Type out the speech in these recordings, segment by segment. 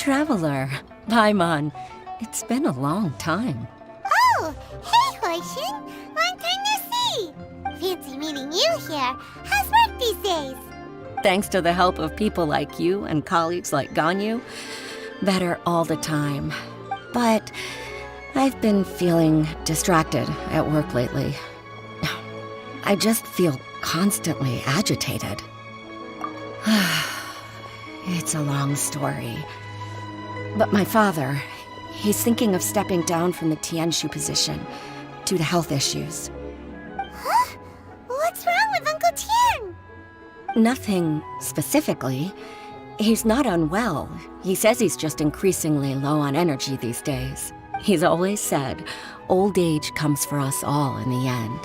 traveler. Paimon. It's been a long time. Oh, hey, Hoishin. Long time no see. Fancy meeting you here. How's work these days? Thanks to the help of people like you and colleagues like Ganyu, better all the time. But I've been feeling distracted at work lately. I just feel constantly agitated. It's a long story. But my father, he's thinking of stepping down from the Tianshu position due to health issues. Huh? What's wrong with Uncle Tian? Nothing specifically. He's not unwell. He says he's just increasingly low on energy these days. He's always said, old age comes for us all in the end.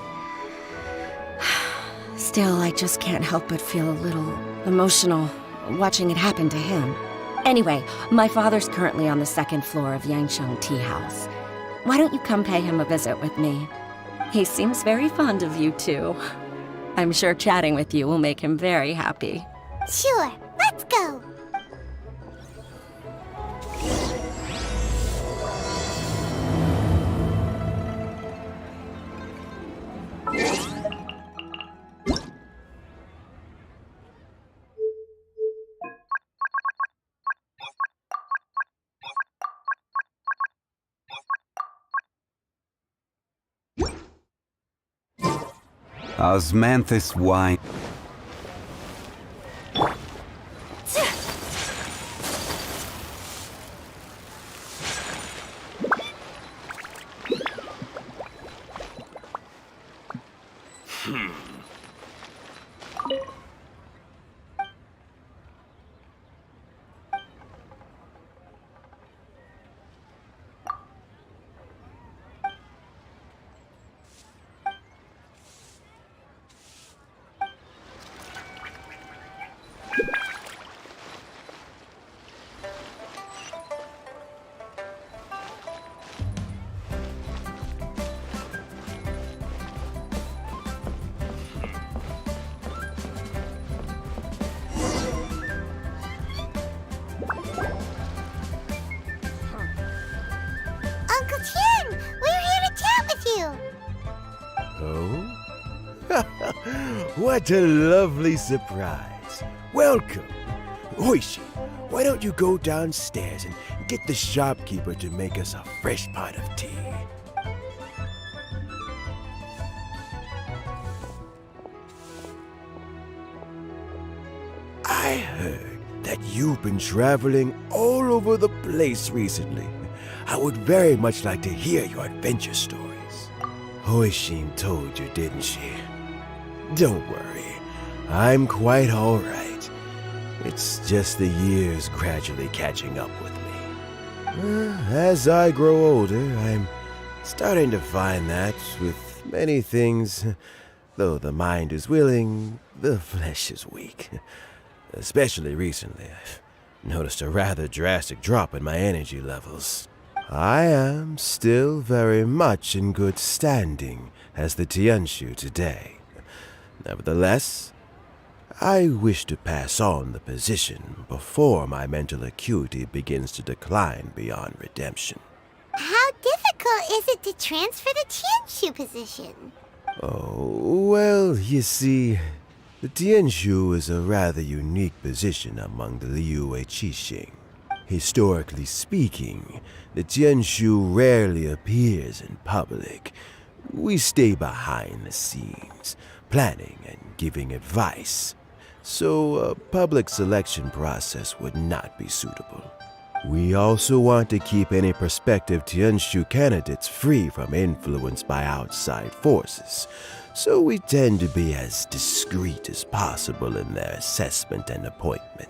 Still, I just can't help but feel a little emotional watching it happen to him. Anyway, my father's currently on the second floor of Yangsheng Tea House. Why don't you come pay him a visit with me? He seems very fond of you, too. I'm sure chatting with you will make him very happy. Sure, let's go. Osmanthus wine. Uncle Tian, we're here to chat with you. Oh? What a lovely surprise. Welcome. Oishi, why don't you go downstairs and get the shopkeeper to make us a fresh pot of tea? I heard that you've been traveling all over the place recently. I would very much like to hear your adventure stories. Hoishin told you, didn't she? Don't worry, I'm quite all right. It's just the years gradually catching up with me. As I grow older, I'm starting to find that with many things, though the mind is willing, the flesh is weak. Especially recently, I've noticed a rather drastic drop in my energy levels. I am still very much in good standing as the Tianshu today. Nevertheless, I wish to pass on the position before my mental acuity begins to decline beyond redemption. How difficult is it to transfer the Tianshu position? Oh, well, you see, the Tianshu is a rather unique position among the Liyue Qixing. Historically speaking, the Tianshu rarely appears in public. We stay behind the scenes, planning and giving advice, so a public selection process would not be suitable. We also want to keep any prospective Tianshu candidates free from influence by outside forces, so we tend to be as discreet as possible in their assessment and appointment.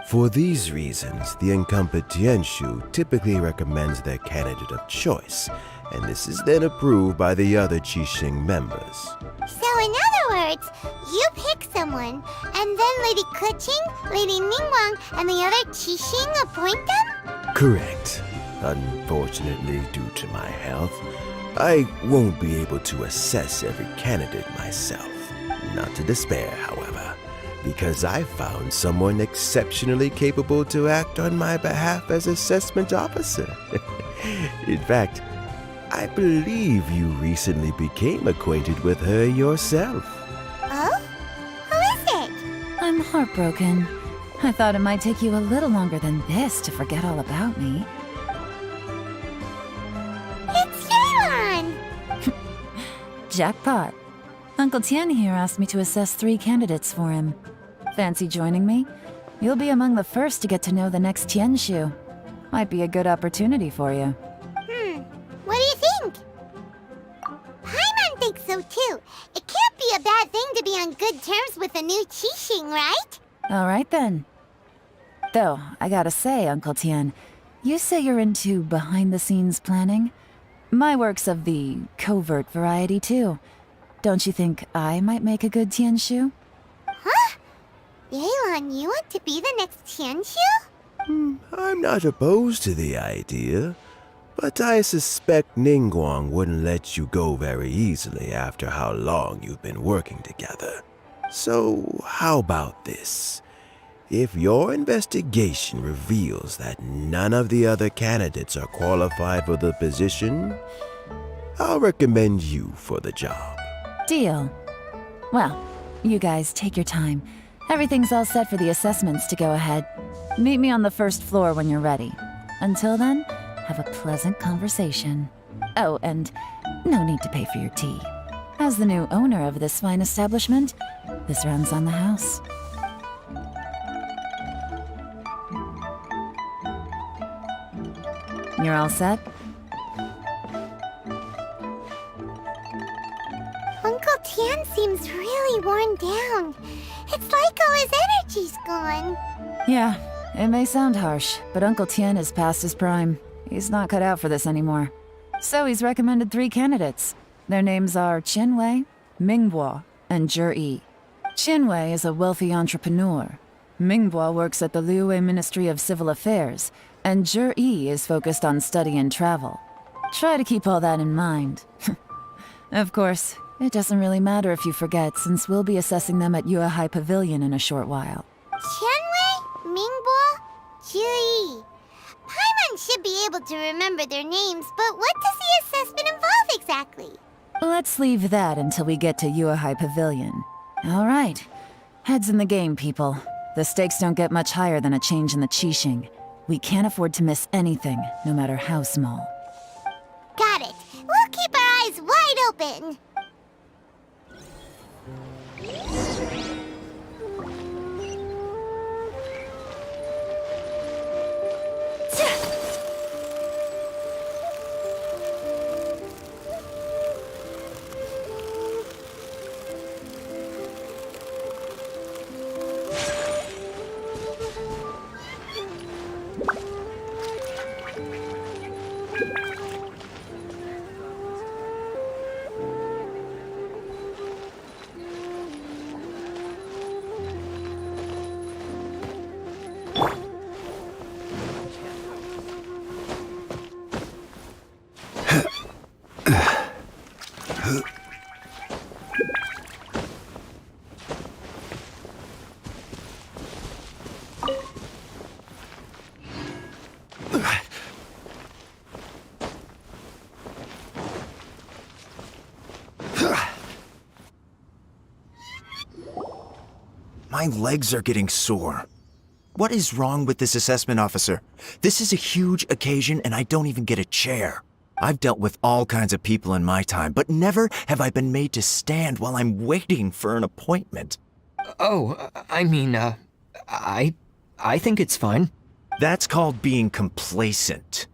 For these reasons, the incumbent Tianshu typically recommends their candidate of choice, and this is then approved by the other Qixing members. So in other words, you pick someone, and then Lady Keqing, Lady Ningguang, and the other Qixing appoint them? Correct. Unfortunately, due to my health, I won't be able to assess every candidate myself. Not to despair, however. because I found someone exceptionally capable to act on my behalf as assessment officer. In fact, I believe you recently became acquainted with her yourself. Oh? Who is it? I'm heartbroken. I thought it might take you a little longer than this to forget all about me. It's Yelan! Jackpot. Uncle Tian here asked me to assess 3 candidates for him. Fancy joining me? You'll be among the first to get to know the next Tianshu. Might be a good opportunity for you. What do you think? Paimon thinks so too. It can't be a bad thing to be on good terms with a new Qixing, right? All right then. Though, I gotta say, Uncle Tian, you say you're into behind-the-scenes planning? My work's of the covert variety too. Don't you think I might make a good Tianshu? Huh? Yelan, you want to be the next Tianshu? I'm not opposed to the idea, but I suspect Ningguang wouldn't let you go very easily after how long you've been working together. So, how about this? If your investigation reveals that none of the other candidates are qualified for the position, I'll recommend you for the job. Deal. Well, you guys take your time. Everything's all set for the assessments to go ahead. Meet me on the first floor when you're ready. Until then, have a pleasant conversation. Oh, and no need to pay for your tea. As the new owner of this fine establishment, this runs on the house. You're all set? Uncle Tian seems really worn down. It's like all his energy's gone. Yeah, it may sound harsh, but Uncle Tian is past his prime. He's not cut out for this anymore. So he's recommended 3 candidates. Their names are Qinwei, Mingbo, and Zhi. Qinwei is a wealthy entrepreneur. Mingbo works at the Liyue Ministry of Civil Affairs, and Zhi is focused on study and travel. Try to keep all that in mind. Of course, it doesn't really matter if you forget, since we'll be assessing them at Yuehai Pavilion in a short while. Qianwei, Mingbo, Zhi. Paimon should be able to remember their names, but what does the assessment involve exactly? Let's leave that until we get to Yuehai Pavilion. All right. Heads in the game, people. The stakes don't get much higher than a change in the Qixing. We can't afford to miss anything, no matter how small. Got it. We'll keep our eyes wide open. My legs are getting sore. What is wrong with this assessment officer? This is a huge occasion and I don't even get a chair. I've dealt with all kinds of people in my time, but never have I been made to stand while I'm waiting for an appointment. Oh, I think it's fine. That's called being complacent.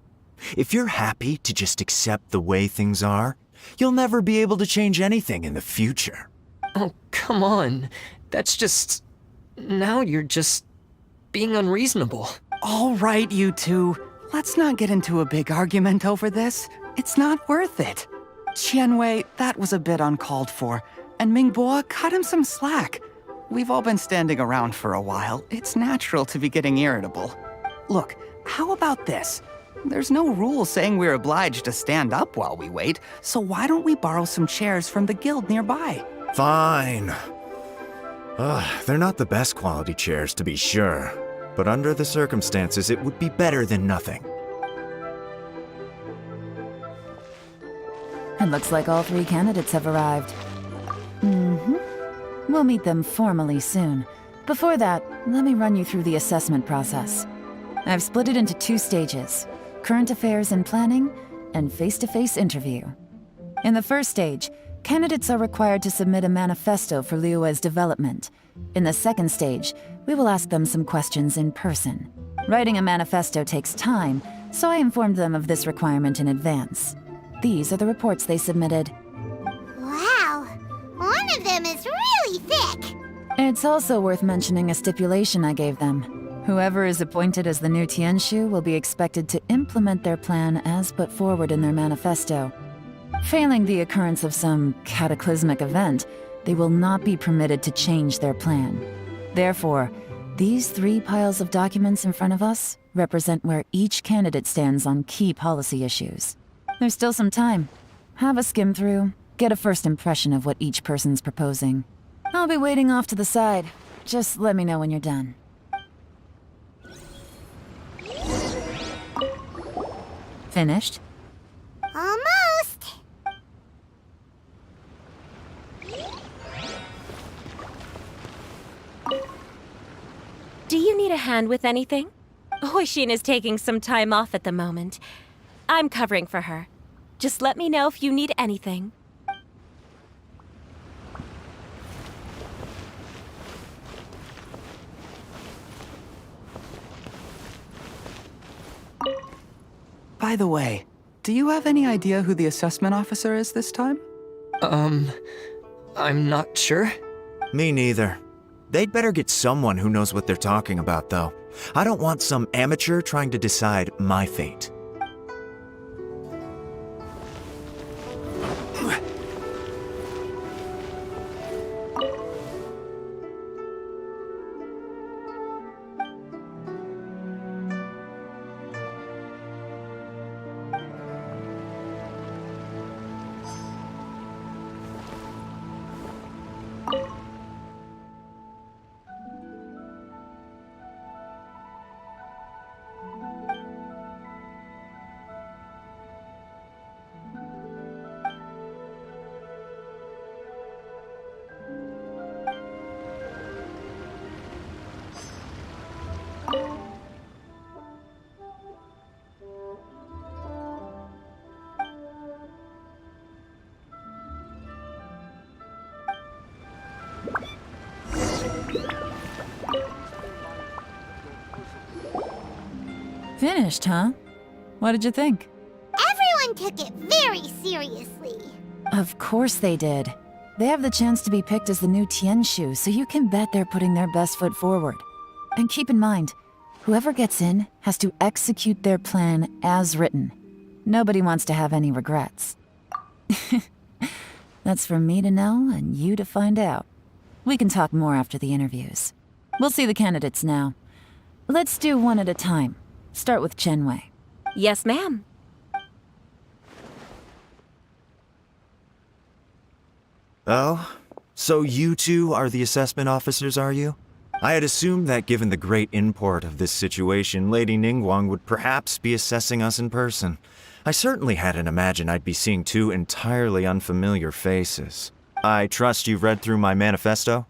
If you're happy to just accept the way things are, you'll never be able to change anything in the future. Oh, come on. That's just... Now you're just being unreasonable. All right, you two. Let's not get into a big argument over this. It's not worth it. Qianwei, that was a bit uncalled for. And Mingbo, cut him some slack. We've all been standing around for a while. It's natural to be getting irritable. Look, how about this? There's no rule saying we're obliged to stand up while we wait, so why don't we borrow some chairs from the guild nearby? Fine. They're not the best quality chairs, to be sure. But under the circumstances, it would be better than nothing. It looks like all 3 candidates have arrived. We'll meet them formally soon. Before that, let me run you through the assessment process. I've split it into 2 stages: current affairs and planning, and face-to-face interview. In the first stage, candidates are required to submit a manifesto for Liyue's development. In the second stage, we will ask them some questions in person. Writing a manifesto takes time, so I informed them of this requirement in advance. These are the reports they submitted. Wow, one of them is really thick. It's also worth mentioning a stipulation I gave them. Whoever is appointed as the new Tianshu will be expected to implement their plan as put forward in their manifesto. Failing the occurrence of some cataclysmic event, they will not be permitted to change their plan. Therefore, these 3 piles of documents in front of us represent where each candidate stands on key policy issues. There's still some time. Have a skim through, get a first impression of what each person's proposing. I'll be waiting off to the side. Just let me know when you're done. Finished? Almost. Do you need a hand with anything? Hoishin is taking some time off at the moment. I'm covering for her. Just let me know if you need anything. By the way, do you have any idea who the assessment officer is this time? I'm not sure. Me neither. They'd better get someone who knows what they're talking about, though. I don't want some amateur trying to decide my fate. Finished, huh? What did you think? Everyone took it very seriously. Of course they did. They have the chance to be picked as the new Tianshu, so you can bet they're putting their best foot forward. And keep in mind, whoever gets in has to execute their plan as written. Nobody wants to have any regrets. That's for me to know and you to find out. We can talk more after the interviews. We'll see the candidates now. Let's do one at a time. Start with Chenwei. Yes, ma'am. Oh? So you 2 are the assessment officers, are you? I had assumed that given the great import of this situation, Lady Ningguang would perhaps be assessing us in person. I certainly hadn't imagined I'd be seeing 2 entirely unfamiliar faces. I trust you've read through my manifesto?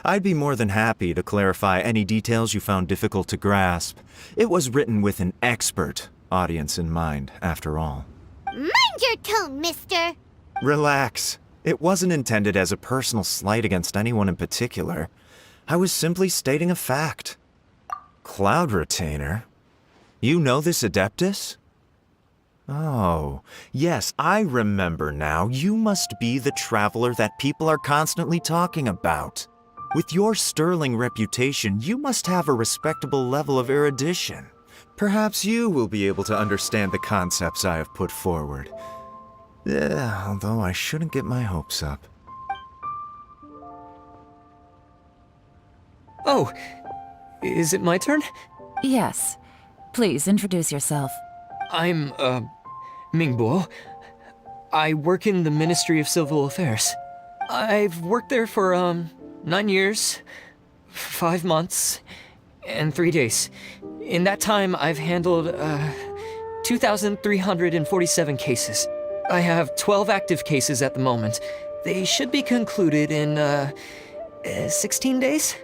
I'd be more than happy to clarify any details you found difficult to grasp. It was written with an expert audience in mind, after all. Mind your tone, mister. Relax. It wasn't intended as a personal slight against anyone in particular. I was simply stating a fact. Cloud Retainer? You know this Adeptus? Oh, yes, I remember now. You must be the traveler that people are constantly talking about. With your sterling reputation, you must have a respectable level of erudition. Perhaps you will be able to understand the concepts I have put forward. Although I shouldn't get my hopes up. Oh, is it my turn? Yes. Please introduce yourself. I'm, Mingbo. I work in the Ministry of Civil Affairs. I've worked there for, 9 years, 5 months, and 3 days. In that time, I've handled 2,347 cases. I have 12 active cases at the moment. They should be concluded in 16 days.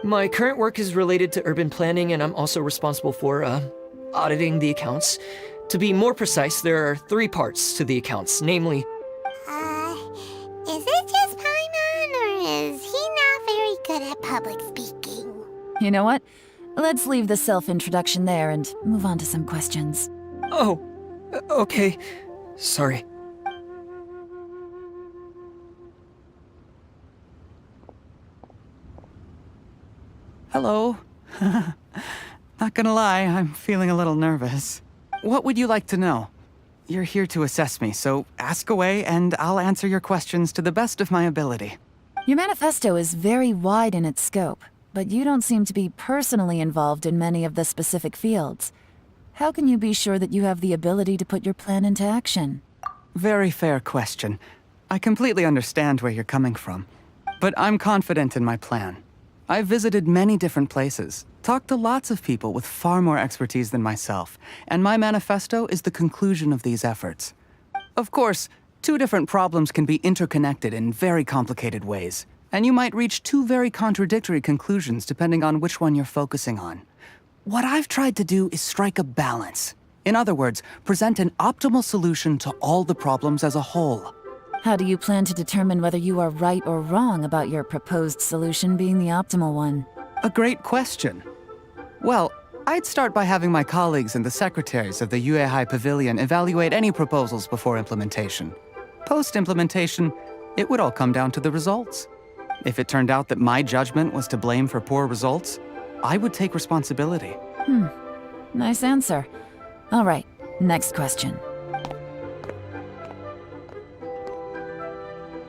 My current work is related to urban planning, and I'm also responsible for auditing the accounts. To be more precise, there are 3 parts to the accounts, namely... Is it just Paimon, or is he not very good at public speaking? You know what? Let's leave the self-introduction there and move on to some questions. Oh, okay. Sorry. Hello. Not gonna lie, I'm feeling a little nervous. What would you like to know? You're here to assess me, so ask away and I'll answer your questions to the best of my ability. Your manifesto is very wide in its scope, but you don't seem to be personally involved in many of the specific fields. How can you be sure that you have the ability to put your plan into action? Very fair question. I completely understand where you're coming from. But I'm confident in my plan. I've visited many different places, talked to lots of people with far more expertise than myself, and my manifesto is the conclusion of these efforts. Of course, 2 different problems can be interconnected in very complicated ways, and you might reach 2 very contradictory conclusions depending on which one you're focusing on. What I've tried to do is strike a balance. In other words, present an optimal solution to all the problems as a whole. How do you plan to determine whether you are right or wrong about your proposed solution being the optimal one? A great question. Well, I'd start by having my colleagues and the secretaries of the Yuehai Pavilion evaluate any proposals before implementation. Post-implementation, it would all come down to the results. If it turned out that my judgment was to blame for poor results, I would take responsibility. Nice answer. All right, next question.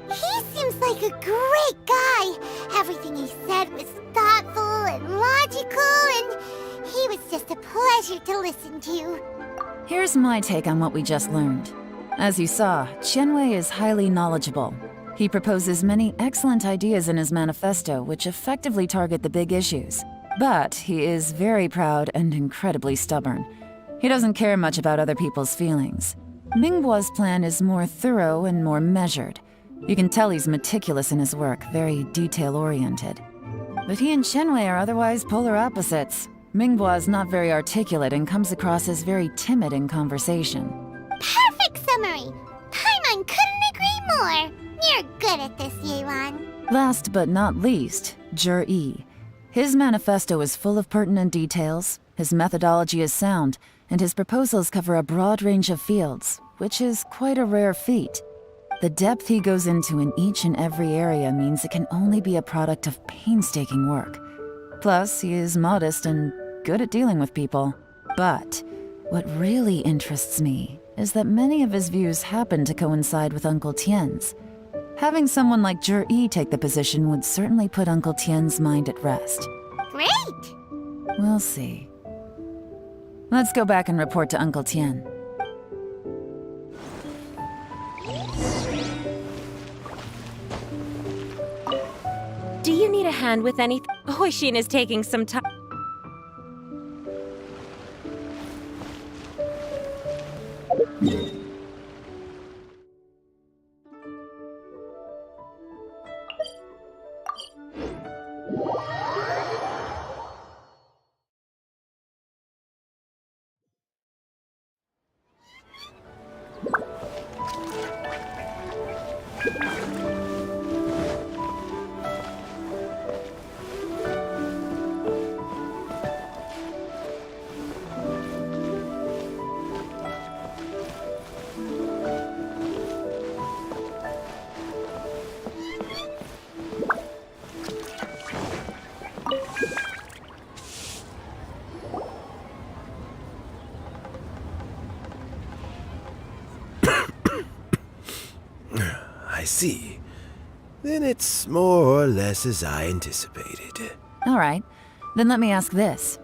He seems like a great guy. Everything he said was thoughtful and logical, and he was just a pleasure to listen to. Here's my take on what we just learned. As you saw, Qianwei is highly knowledgeable. He proposes many excellent ideas in his manifesto which effectively target the big issues. But he is very proud and incredibly stubborn. He doesn't care much about other people's feelings. Mingguo's plan is more thorough and more measured. You can tell he's meticulous in his work, very detail-oriented. But he and Qianwei are otherwise polar opposites. Mingguo is not very articulate and comes across as very timid in conversation. Perfect summary! Paimon couldn't agree more! You're good at this, Yelan. Last but not least, Zhi. His manifesto is full of pertinent details, his methodology is sound, and his proposals cover a broad range of fields, which is quite a rare feat. The depth he goes into in each and every area means it can only be a product of painstaking work. Plus, he is modest and good at dealing with people. But what really interests me is that many of his views happen to coincide with Uncle Tien's. Having someone like Zhi take the position would certainly put Uncle Tien's mind at rest. Great! We'll see. Let's go back and report to Uncle Tien. Do you need a hand with anything? Hoishin is taking some time. I see. Then it's more or less as I anticipated. All right, then let me ask this.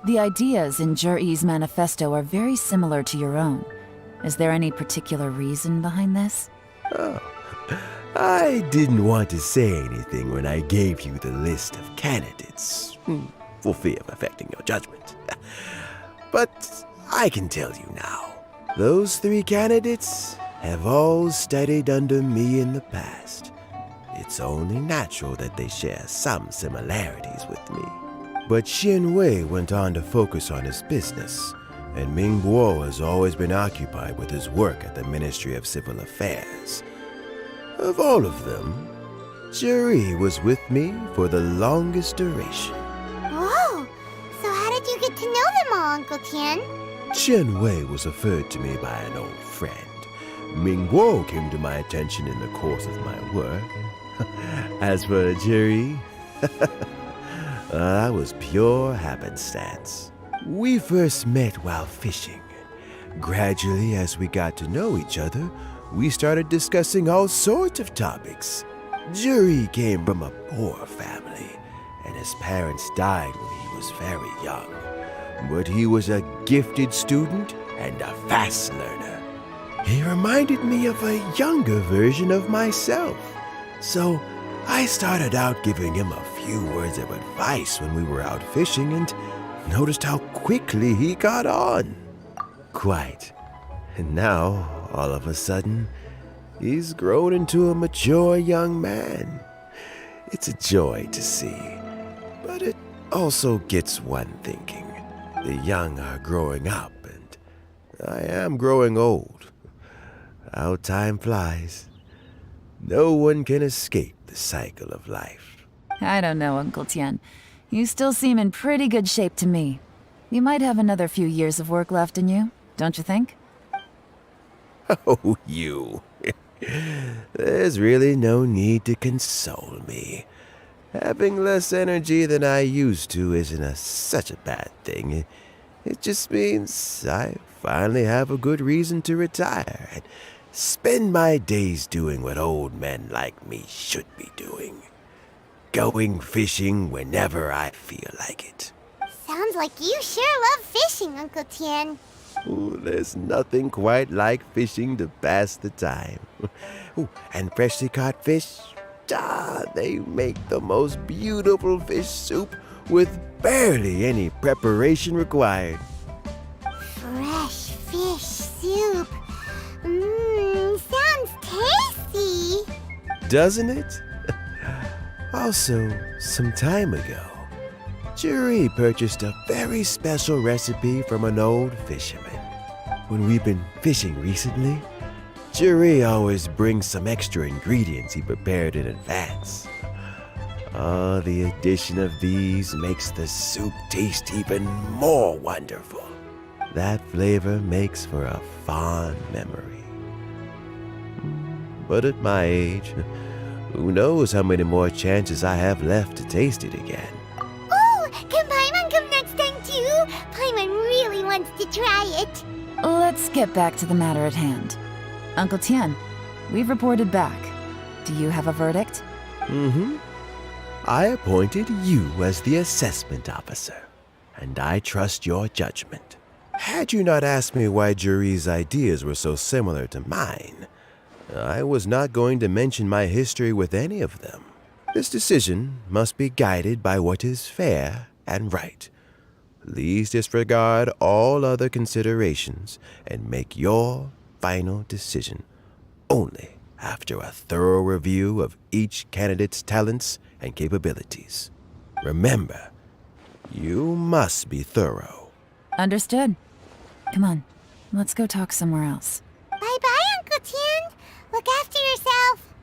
The ideas in Zhi's manifesto are very similar to your own. Is there any particular reason behind this? Oh, I didn't want to say anything when I gave you the list of candidates, for fear of affecting your judgment. But I can tell you now, those 3 candidates have all studied under me in the past. It's only natural that they share some similarities with me. But Xin Wei went on to focus on his business, and Ming Guo has always been occupied with his work at the Ministry of Civil Affairs. Of all of them, Juri was with me for the longest duration. Whoa! So how did you get to know them all, Uncle Tian? Chen Wei was referred to me by an old friend. Ming Guo came to my attention in the course of my work. As for Juri, that was pure happenstance. We first met while fishing. Gradually, as we got to know each other, we started discussing all sorts of topics. Juri came from a poor family, and his parents died when he was very young. But he was a gifted student and a fast learner. He reminded me of a younger version of myself. So I started out giving him a few words of advice when we were out fishing and noticed how quickly he got on. Quite. And now, all of a sudden, he's grown into a mature young man. It's a joy to see, but it also gets one thinking. The young are growing up, and I am growing old. How time flies. No one can escape the cycle of life. I don't know, Uncle Tian. You still seem in pretty good shape to me. You might have another few years of work left in you, don't you think? Oh, you. There's really no need to console me. Having less energy than I used to isn't such a bad thing. It just means I finally have a good reason to retire and spend my days doing what old men like me should be doing. Going fishing whenever I feel like it. Sounds like you sure love fishing, Uncle Tian. Ooh, there's nothing quite like fishing to pass the time. Ooh, and freshly caught fish, they make the most beautiful fish soup with barely any preparation required. Fresh fish soup. Sounds tasty. Doesn't it? Also, some time ago, Juri purchased a very special recipe from an old fisherman. When we've been fishing recently, Juri always brings some extra ingredients he prepared in advance. Oh, the addition of these makes the soup taste even more wonderful. That flavor makes for a fond memory. But at my age, who knows how many more chances I have left to taste it again. Ooh, can Paimon come next time too? Paimon really wants to try it. Let's get back to the matter at hand. Uncle Tian, we've reported back. Do you have a verdict? I appointed you as the assessment officer, and I trust your judgment. Had you not asked me why Juri's ideas were so similar to mine, I was not going to mention my history with any of them. This decision must be guided by what is fair and right. Please disregard all other considerations and make your final decision only after a thorough review of each candidate's talents and capabilities. Remember, you must be thorough. Understood. Come on, let's go talk somewhere else. Bye-bye, Uncle Tian. Look after yourself.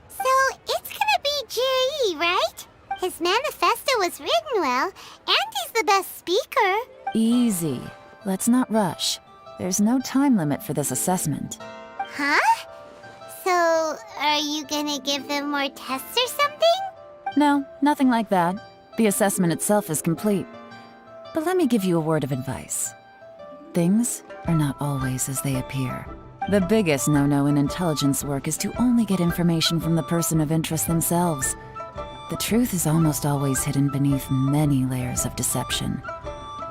So, it's gonna be Jiri, right? His manifesto was written well, and he's the best speaker. Easy. Let's not rush. There's no time limit for this assessment. Huh? So, are you gonna give them more tests or something? No, nothing like that. The assessment itself is complete. But let me give you a word of advice. Things are not always as they appear. The biggest no-no in intelligence work is to only get information from the person of interest themselves. The truth is almost always hidden beneath many layers of deception.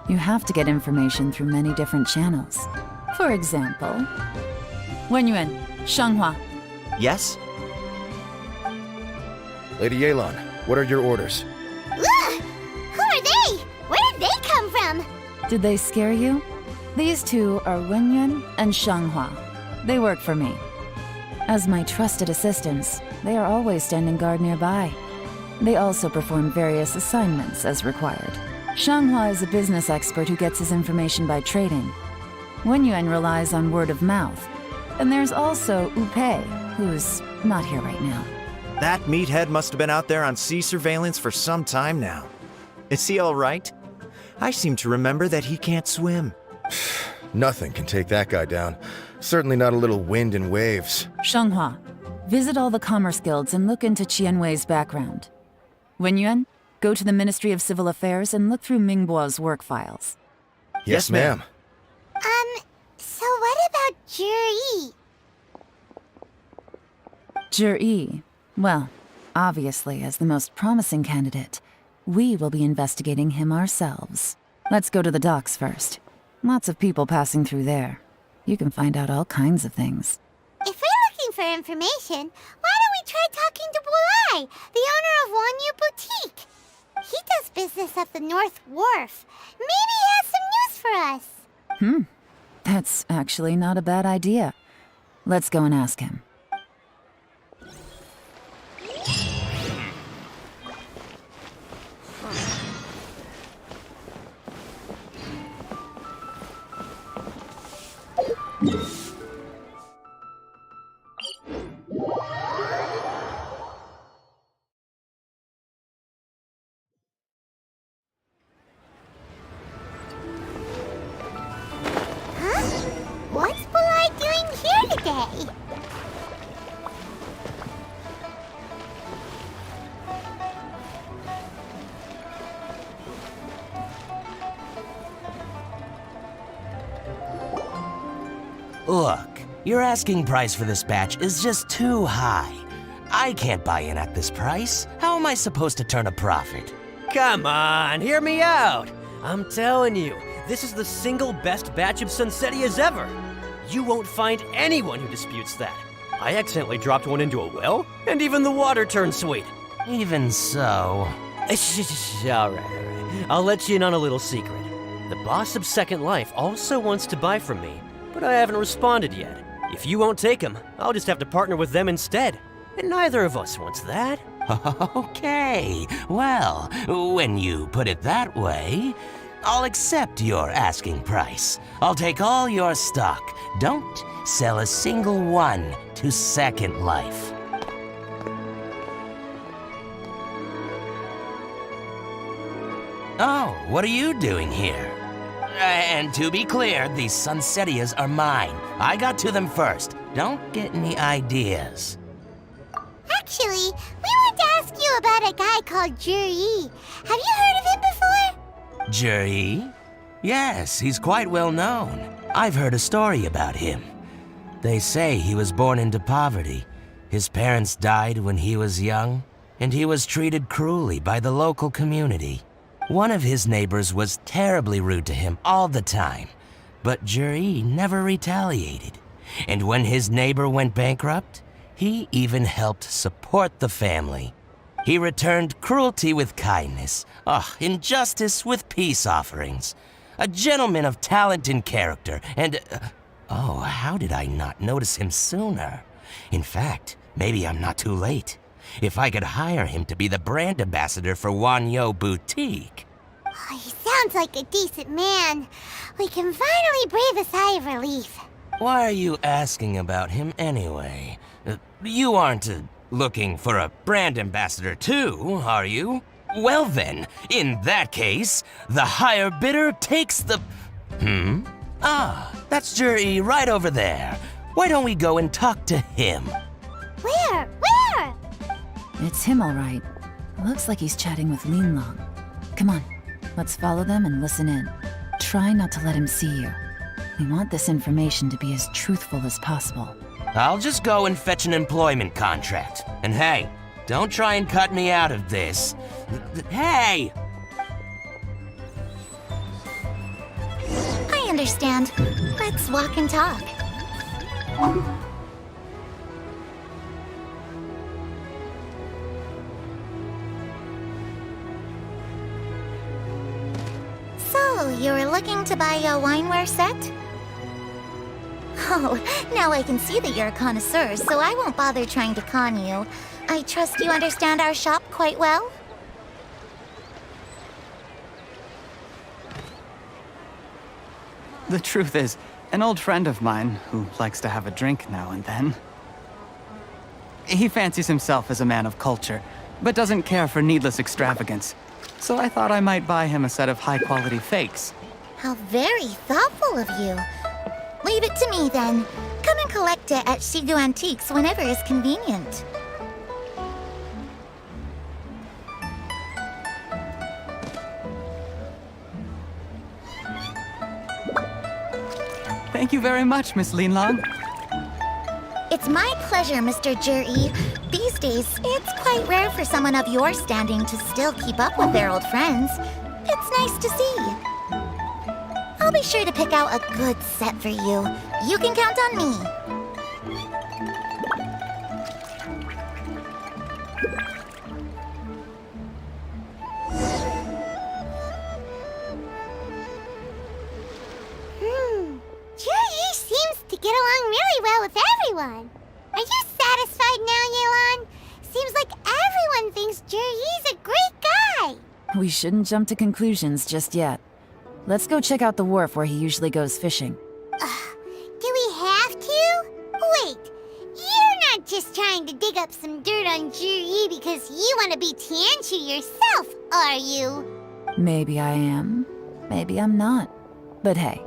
You have to get information through many different channels. For example, Wenyuan, Shanghua. Yes? Lady Yelan, what are your orders? Ugh! Who are they? Where did they come from? Did they scare you? These two are Wenyuan and Shanghua. They work for me. As my trusted assistants, they are always standing guard nearby. They also perform various assignments as required. Shanghua is a business expert who gets his information by trading. Wenyuan relies on word of mouth. And there's also Upei, who's not here right now. That meathead must have been out there on sea surveillance for some time now. Is he all right? I seem to remember that he can't swim. Nothing can take that guy down. Certainly not a little wind and waves. Shanghua, visit all the commerce guilds and look into Qianwei's background. Wenyuan, go to the Ministry of Civil Affairs and look through Mingbo's work files. Yes, ma'am. So what about Juri? Juri, well, obviously as the most promising candidate, we will be investigating him ourselves. Let's go to the docks first. Lots of people passing through there. You can find out all kinds of things. If we're looking for information, why don't we try talking to Bulai, the owner of Wanyu Boutique? He does business at the North Wharf. Maybe he has some news for us. That's actually not a bad idea. Let's go and ask him. What's Bulai doing here today? Look, your asking price for this batch is just too high. I can't buy in at this price. How am I supposed to turn a profit? Come on, hear me out. I'm telling you, this is the single best batch of Sunsettias ever. You won't find anyone who disputes that. I accidentally dropped one into a well, and even the water turned sweet. Even so... All right. I'll let you in on a little secret. The boss of Second Life also wants to buy from me, but I haven't responded yet. If you won't take him, I'll just have to partner with them instead. And neither of us wants that. Okay, well, when you put it that way, I'll accept your asking price. I'll take all your stock. Don't sell a single one to Second Life. Oh, what are you doing here? And to be clear, these Sunsettias are mine. I got to them first. Don't get any ideas. Actually, we want to ask you about a guy called Juri. Have you heard of him before? Juri? Yes, he's quite well known. I've heard a story about him. They say he was born into poverty. His parents died when he was young, and he was treated cruelly by the local community. One of his neighbors was terribly rude to him all the time, but Juri never retaliated. And when his neighbor went bankrupt, he even helped support the family. He returned cruelty with kindness, injustice with peace offerings. A gentleman of talent and character, and... how did I not notice him sooner? In fact, maybe I'm not too late. If I could hire him to be the brand ambassador for Wanyu Boutique. Oh, he sounds like a decent man. We can finally breathe a sigh of relief. Why are you asking about him anyway? You aren't looking for a brand ambassador too, are you? Well then, in that case, the higher bidder takes the... That's Juri right over there. Why don't we go and talk to him? Where? It's him, all right. Looks like he's chatting with Linlong. Come on, let's follow them and listen in. Try not to let him see you. We want this information to be as truthful as possible. I'll just go and fetch an employment contract. And hey, don't try and cut me out of this. Hey! I understand. Let's walk and talk. So, you were looking to buy a wineware set? Oh, now I can see that you're a connoisseur, so I won't bother trying to con you. I trust you understand our shop quite well? The truth is, an old friend of mine, who likes to have a drink now and then, he fancies himself as a man of culture, but doesn't care for needless extravagance. So I thought I might buy him a set of high-quality fakes. How very thoughtful of you. Leave it to me, then. Come and collect it at Shigu Antiques whenever is convenient. Thank you very much, Miss Yelan. It's my pleasure, Mr. Juri. These days, it's quite rare for someone of your standing to still keep up with their old friends. It's nice to see. I'll be sure to pick out a good set for you. You can count on me. Juri seems to get along really well with everyone. Are you satisfied now, Yelan? Seems like everyone thinks Juri's a great guy. We shouldn't jump to conclusions just yet. Let's go check out the wharf where he usually goes fishing. Do we have to? Wait, you're not just trying to dig up some dirt on Juri because you want to be Tianshu yourself, are you? Maybe I am. Maybe I'm not. But hey,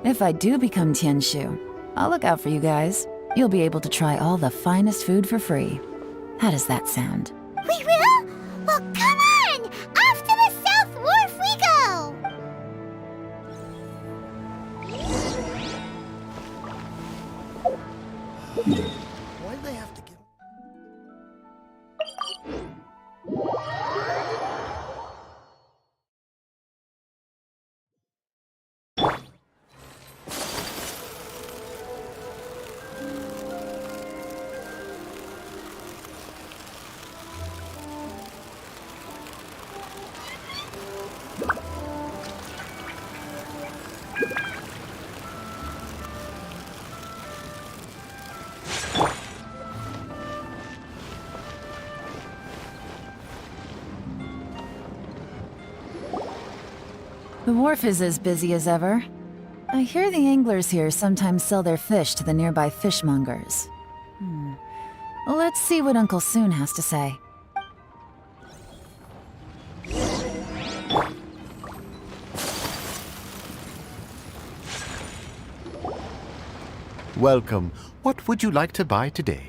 if I do become Tianshu, I'll look out for you guys. You'll be able to try all the finest food for free. How does that sound? We will? Well, come on! Off to the South Wharf we go! Why'd they have to give... The wharf is as busy as ever. I hear the anglers here sometimes sell their fish to the nearby fishmongers. Let's see what Uncle Soon has to say. Welcome. What would you like to buy today?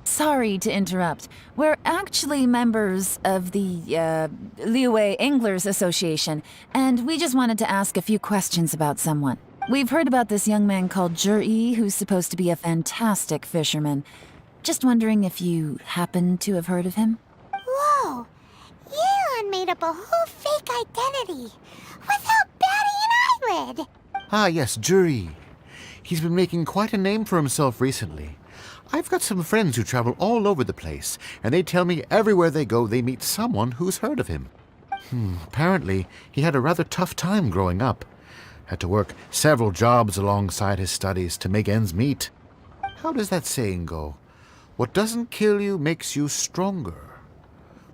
Sorry to interrupt. We're actually members of the, Liyue Anglers Association, and we just wanted to ask a few questions about someone. We've heard about this young man called Juri, who's supposed to be a fantastic fisherman. Just wondering if you happen to have heard of him? Whoa! Yelan made up a whole fake identity without batting an eyelid! Ah, yes, Juri. He's been making quite a name for himself recently. I've got some friends who travel all over the place, and they tell me everywhere they go they meet someone who's heard of him. Apparently, he had a rather tough time growing up. Had to work several jobs alongside his studies to make ends meet. How does that saying go? What doesn't kill you makes you stronger.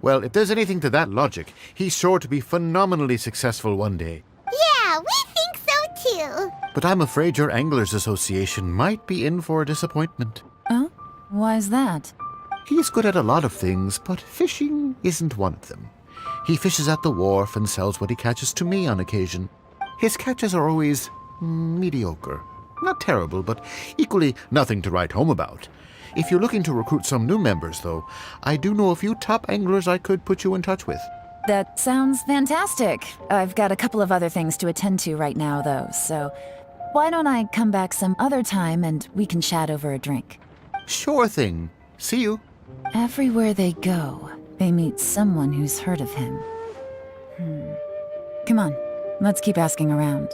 Well, if there's anything to that logic, he's sure to be phenomenally successful one day. Yeah, we think so too! But I'm afraid your Anglers Association might be in for a disappointment. Oh? Why's that? He's good at a lot of things, but fishing isn't one of them. He fishes at the wharf and sells what he catches to me on occasion. His catches are always mediocre. Not terrible, but equally nothing to write home about. If you're looking to recruit some new members, though, I do know a few top anglers I could put you in touch with. That sounds fantastic. I've got a couple of other things to attend to right now, though, so why don't I come back some other time and we can chat over a drink? Sure thing. See you. Everywhere they go, they meet someone who's heard of him. Come on, let's keep asking around.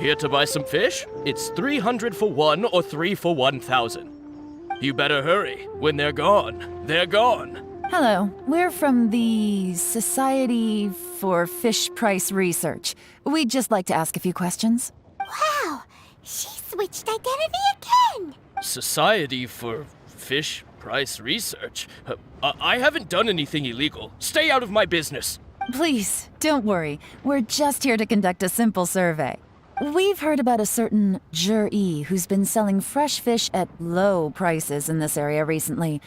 Here to buy some fish? It's 300 for one or 3 for 1,000. You better hurry. When they're gone, they're gone. Hello, we're from the Society for Fish Price Research. We'd just like to ask a few questions. Wow, she switched identity again. Society for Fish Price Research? I haven't done anything illegal. Stay out of my business. Please, don't worry. We're just here to conduct a simple survey. We've heard about a certain Jur-E who's been selling fresh fish at low prices in this area recently.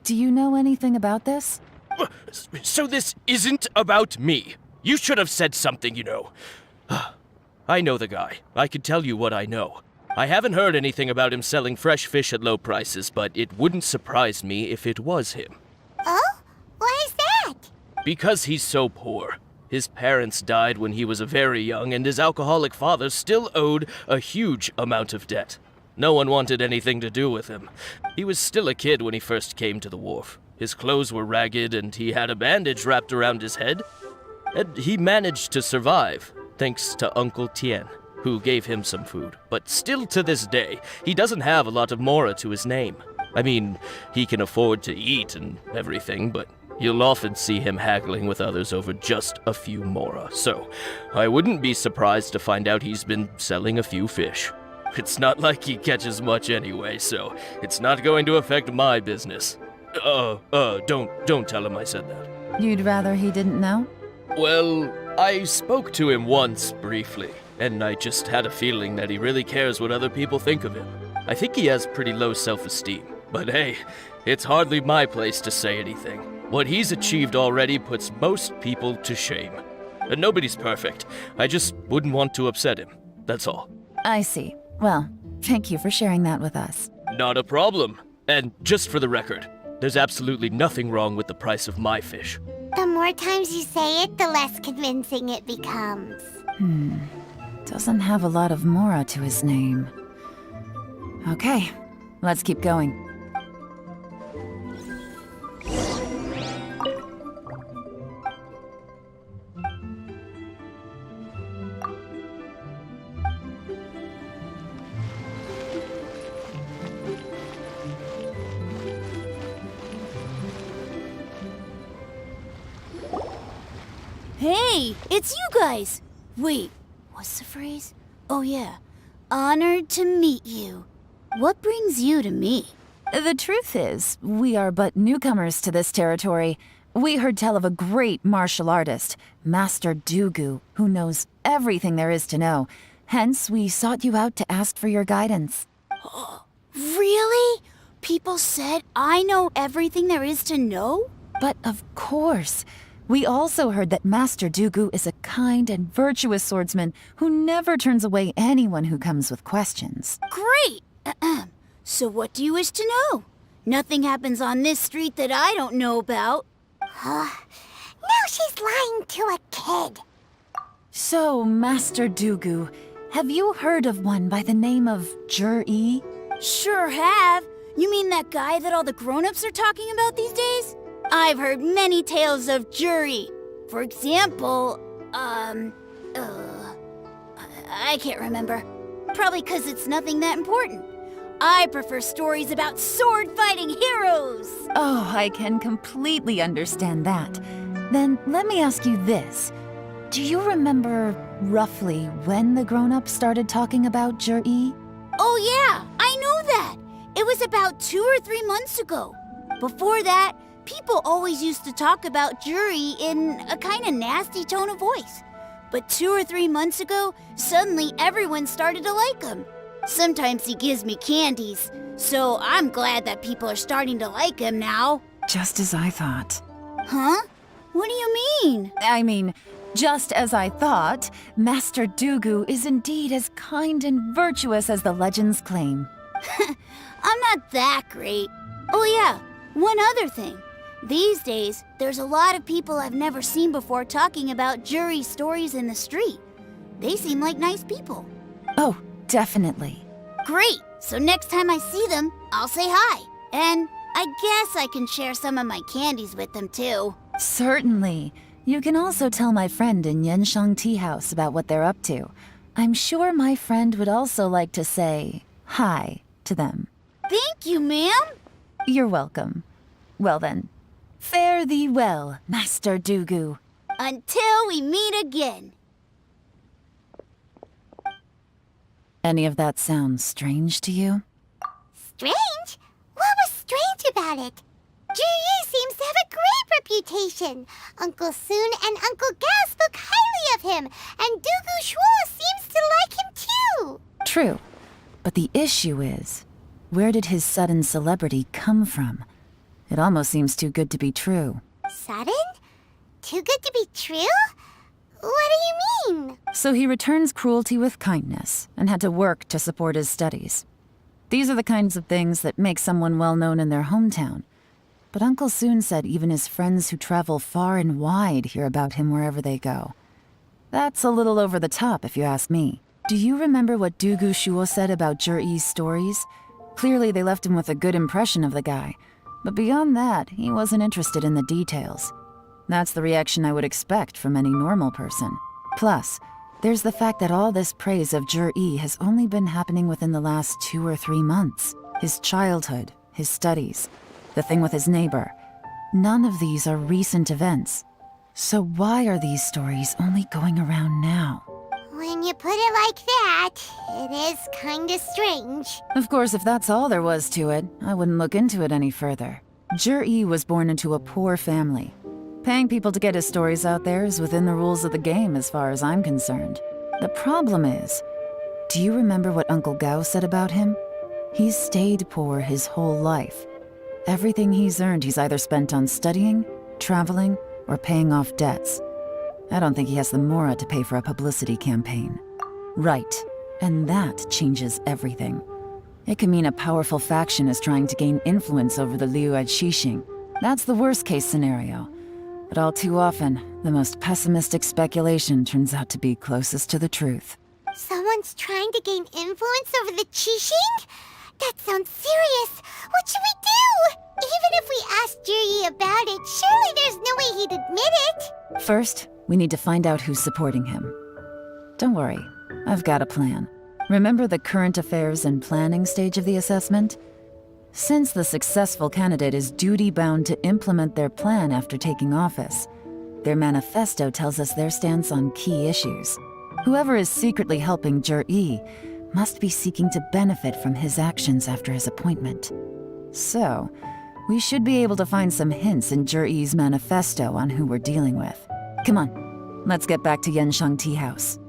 Do you know anything about this? So this isn't about me. You should have said something, you know. I know the guy. I can tell you what I know. I haven't heard anything about him selling fresh fish at low prices, but it wouldn't surprise me if it was him. Oh? Why is that? Because he's so poor. His parents died when he was very young, and his alcoholic father still owed a huge amount of debt. No one wanted anything to do with him. He was still a kid when he first came to the wharf. His clothes were ragged, and he had a bandage wrapped around his head. And he managed to survive, thanks to Uncle Tien, who gave him some food. But still to this day, he doesn't have a lot of mora to his name. I mean, he can afford to eat and everything, but you'll often see him haggling with others over just a few mora. So, I wouldn't be surprised to find out he's been selling a few fish. It's not like he catches much anyway, so it's not going to affect my business. Don't tell him I said that. You'd rather he didn't know? Well, I spoke to him once briefly, and I just had a feeling that he really cares what other people think of him. I think he has pretty low self-esteem, but hey, it's hardly my place to say anything. What he's achieved already puts most people to shame. And nobody's perfect. I just wouldn't want to upset him. That's all. I see. Well, thank you for sharing that with us. Not a problem. And just for the record, there's absolutely nothing wrong with the price of my fish. The more times you say it, the less convincing it becomes. Doesn't have a lot of mora to his name. Okay, let's keep going. Hey, it's you guys! Wait, what's the phrase? Oh yeah, honored to meet you. What brings you to me? The truth is, we are but newcomers to this territory. We heard tell of a great martial artist, Master Dugu, who knows everything there is to know. Hence, we sought you out to ask for your guidance. Really? People said I know everything there is to know? But of course. We also heard that Master Dugu is a kind and virtuous swordsman who never turns away anyone who comes with questions. Great! So what do you wish to know? Nothing happens on this street that I don't know about. Now she's lying to a kid. So, Master Dugu, have you heard of one by the name of Jur-E? Sure have. You mean that guy that all the grown-ups are talking about these days? I've heard many tales of Jur-E. For example, I can't remember. Probably 'cause it's nothing that important. I prefer stories about sword-fighting heroes. Oh, I can completely understand that. Then let me ask you this. Do you remember roughly when the grown-ups started talking about Jur-E? Oh yeah, I know that. It was about 2 or 3 months ago. Before that, people always used to talk about Jur-E in a kind of nasty tone of voice. But 2 or 3 months ago, suddenly everyone started to like him. Sometimes he gives me candies, so I'm glad that people are starting to like him now. Just as I thought. Huh? What do you mean? I mean, just as I thought, Master Dugu is indeed as kind and virtuous as the legends claim. I'm not that great. Oh yeah, one other thing. These days, there's a lot of people I've never seen before talking about Jur-E stories in the street. They seem like nice people. Oh, definitely. Great! So next time I see them, I'll say hi. And I guess I can share some of my candies with them too. Certainly. You can also tell my friend in Yenshang Tea House about what they're up to. I'm sure my friend would also like to say hi to them. Thank you, ma'am. You're welcome. Well then, fare thee well, Master Dugu. Until we meet again. Any of that sound strange to you? Strange? What was strange about it? Ji seems to have a great reputation. Uncle Soon and Uncle Gao spoke highly of him, and Dugu Shuo seems to like him too. True. But the issue is, where did his sudden celebrity come from? It almost seems too good to be true. Sudden? Too good to be true? What do you mean? So he returns cruelty with kindness, and had to work to support his studies. These are the kinds of things that make someone well known in their hometown. But Uncle Soon said even his friends who travel far and wide hear about him wherever they go. That's a little over the top, if you ask me. Do you remember what Dugu Shuo said about Zhiyi's stories? Clearly they left him with a good impression of the guy. But beyond that, he wasn't interested in the details. That's the reaction I would expect from any normal person. Plus, there's the fact that all this praise of Zhiyi has only been happening within the last 2 or 3 months. His childhood, his studies, the thing with his neighbor. None of these are recent events. So why are these stories only going around now? When you put it like that, it is kinda strange. Of course, if that's all there was to it, I wouldn't look into it any further. Zhiyi was born into a poor family. Paying people to get his stories out there is within the rules of the game as far as I'm concerned. The problem is, do you remember what Uncle Gao said about him? He's stayed poor his whole life. Everything he's earned he's either spent on studying, traveling, or paying off debts. I don't think he has the mora to pay for a publicity campaign. Right, and that changes everything. It could mean a powerful faction is trying to gain influence over the Liu at Xixing. That's the worst case scenario. But all too often, the most pessimistic speculation turns out to be closest to the truth. Someone's trying to gain influence over the Qixing? That sounds serious. What should we do? Even if we asked Zhiyi about it, surely there's no way he'd admit it. First, we need to find out who's supporting him. Don't worry, I've got a plan. Remember the current affairs and planning stage of the assessment? Since the successful candidate is duty-bound to implement their plan after taking office, their manifesto tells us their stance on key issues. Whoever is secretly helping Zhiyi must be seeking to benefit from his actions after his appointment. So, we should be able to find some hints in Zhiyi's manifesto on who we're dealing with. Come on, let's get back to Yenshang Tea House.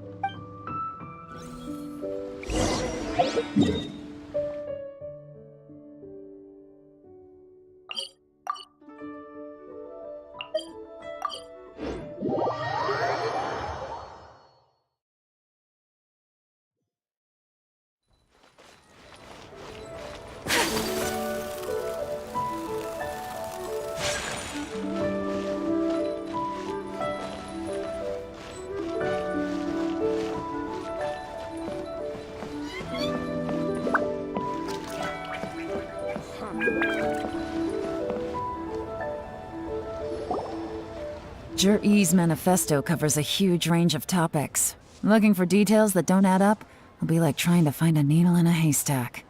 Zhiyi's manifesto covers a huge range of topics. Looking for details that don't add up will be like trying to find a needle in a haystack.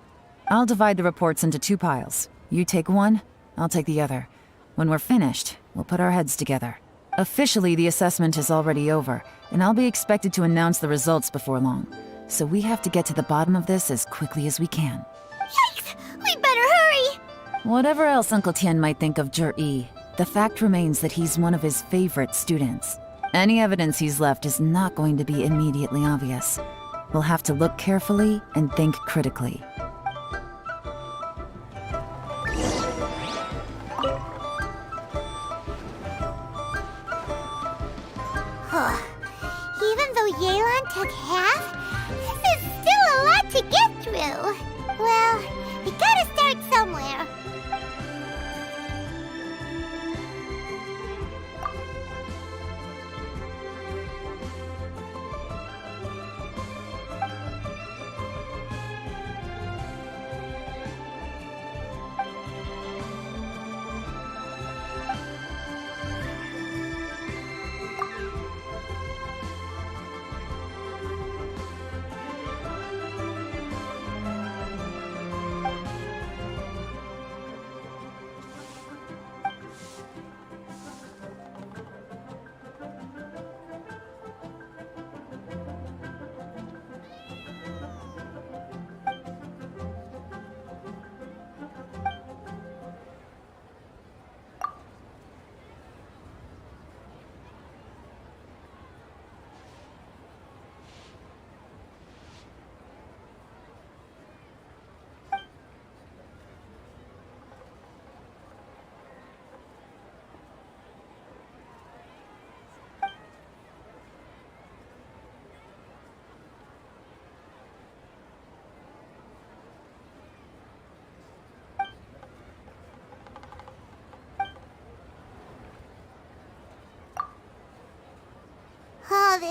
I'll divide the reports into 2 piles. You take one, I'll take the other. When we're finished, we'll put our heads together. Officially, the assessment is already over, and I'll be expected to announce the results before long. So we have to get to the bottom of this as quickly as we can. Yikes! We better hurry! Whatever else Uncle Tian might think of Zhiyi, the fact remains that he's one of his favorite students. Any evidence he's left is not going to be immediately obvious. We'll have to look carefully and think critically. Even though Yelan took half, this is still a lot to get through. Well, we gotta start somewhere.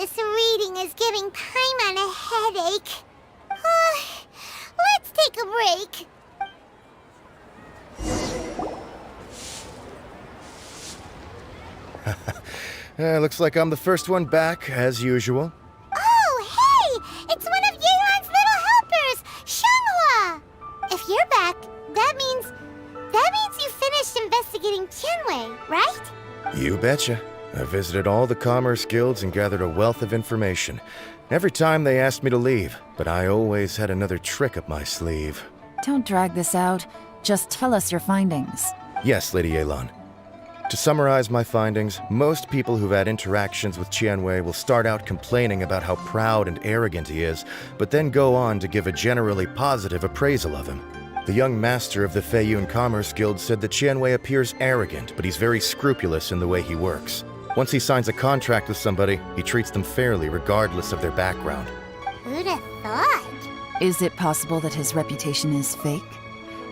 this reading is giving Paimon a headache. Let's take a break. Looks like I'm the first one back, as usual. Oh, hey! It's one of Yelan's little helpers, Shanghua! If you're back, that means you finished investigating Tianwei, right? You betcha. I visited all the commerce guilds and gathered a wealth of information. Every time they asked me to leave, but I always had another trick up my sleeve. Don't drag this out. Just tell us your findings. Yes, Lady Yelan. To summarize my findings, most people who've had interactions with Tianwei will start out complaining about how proud and arrogant he is, but then go on to give a generally positive appraisal of him. The young master of the Feiyun Commerce Guild said that Tianwei appears arrogant, but he's very scrupulous in the way he works. Once he signs a contract with somebody, he treats them fairly regardless of their background. Who'd have thought? Is it possible that his reputation is fake?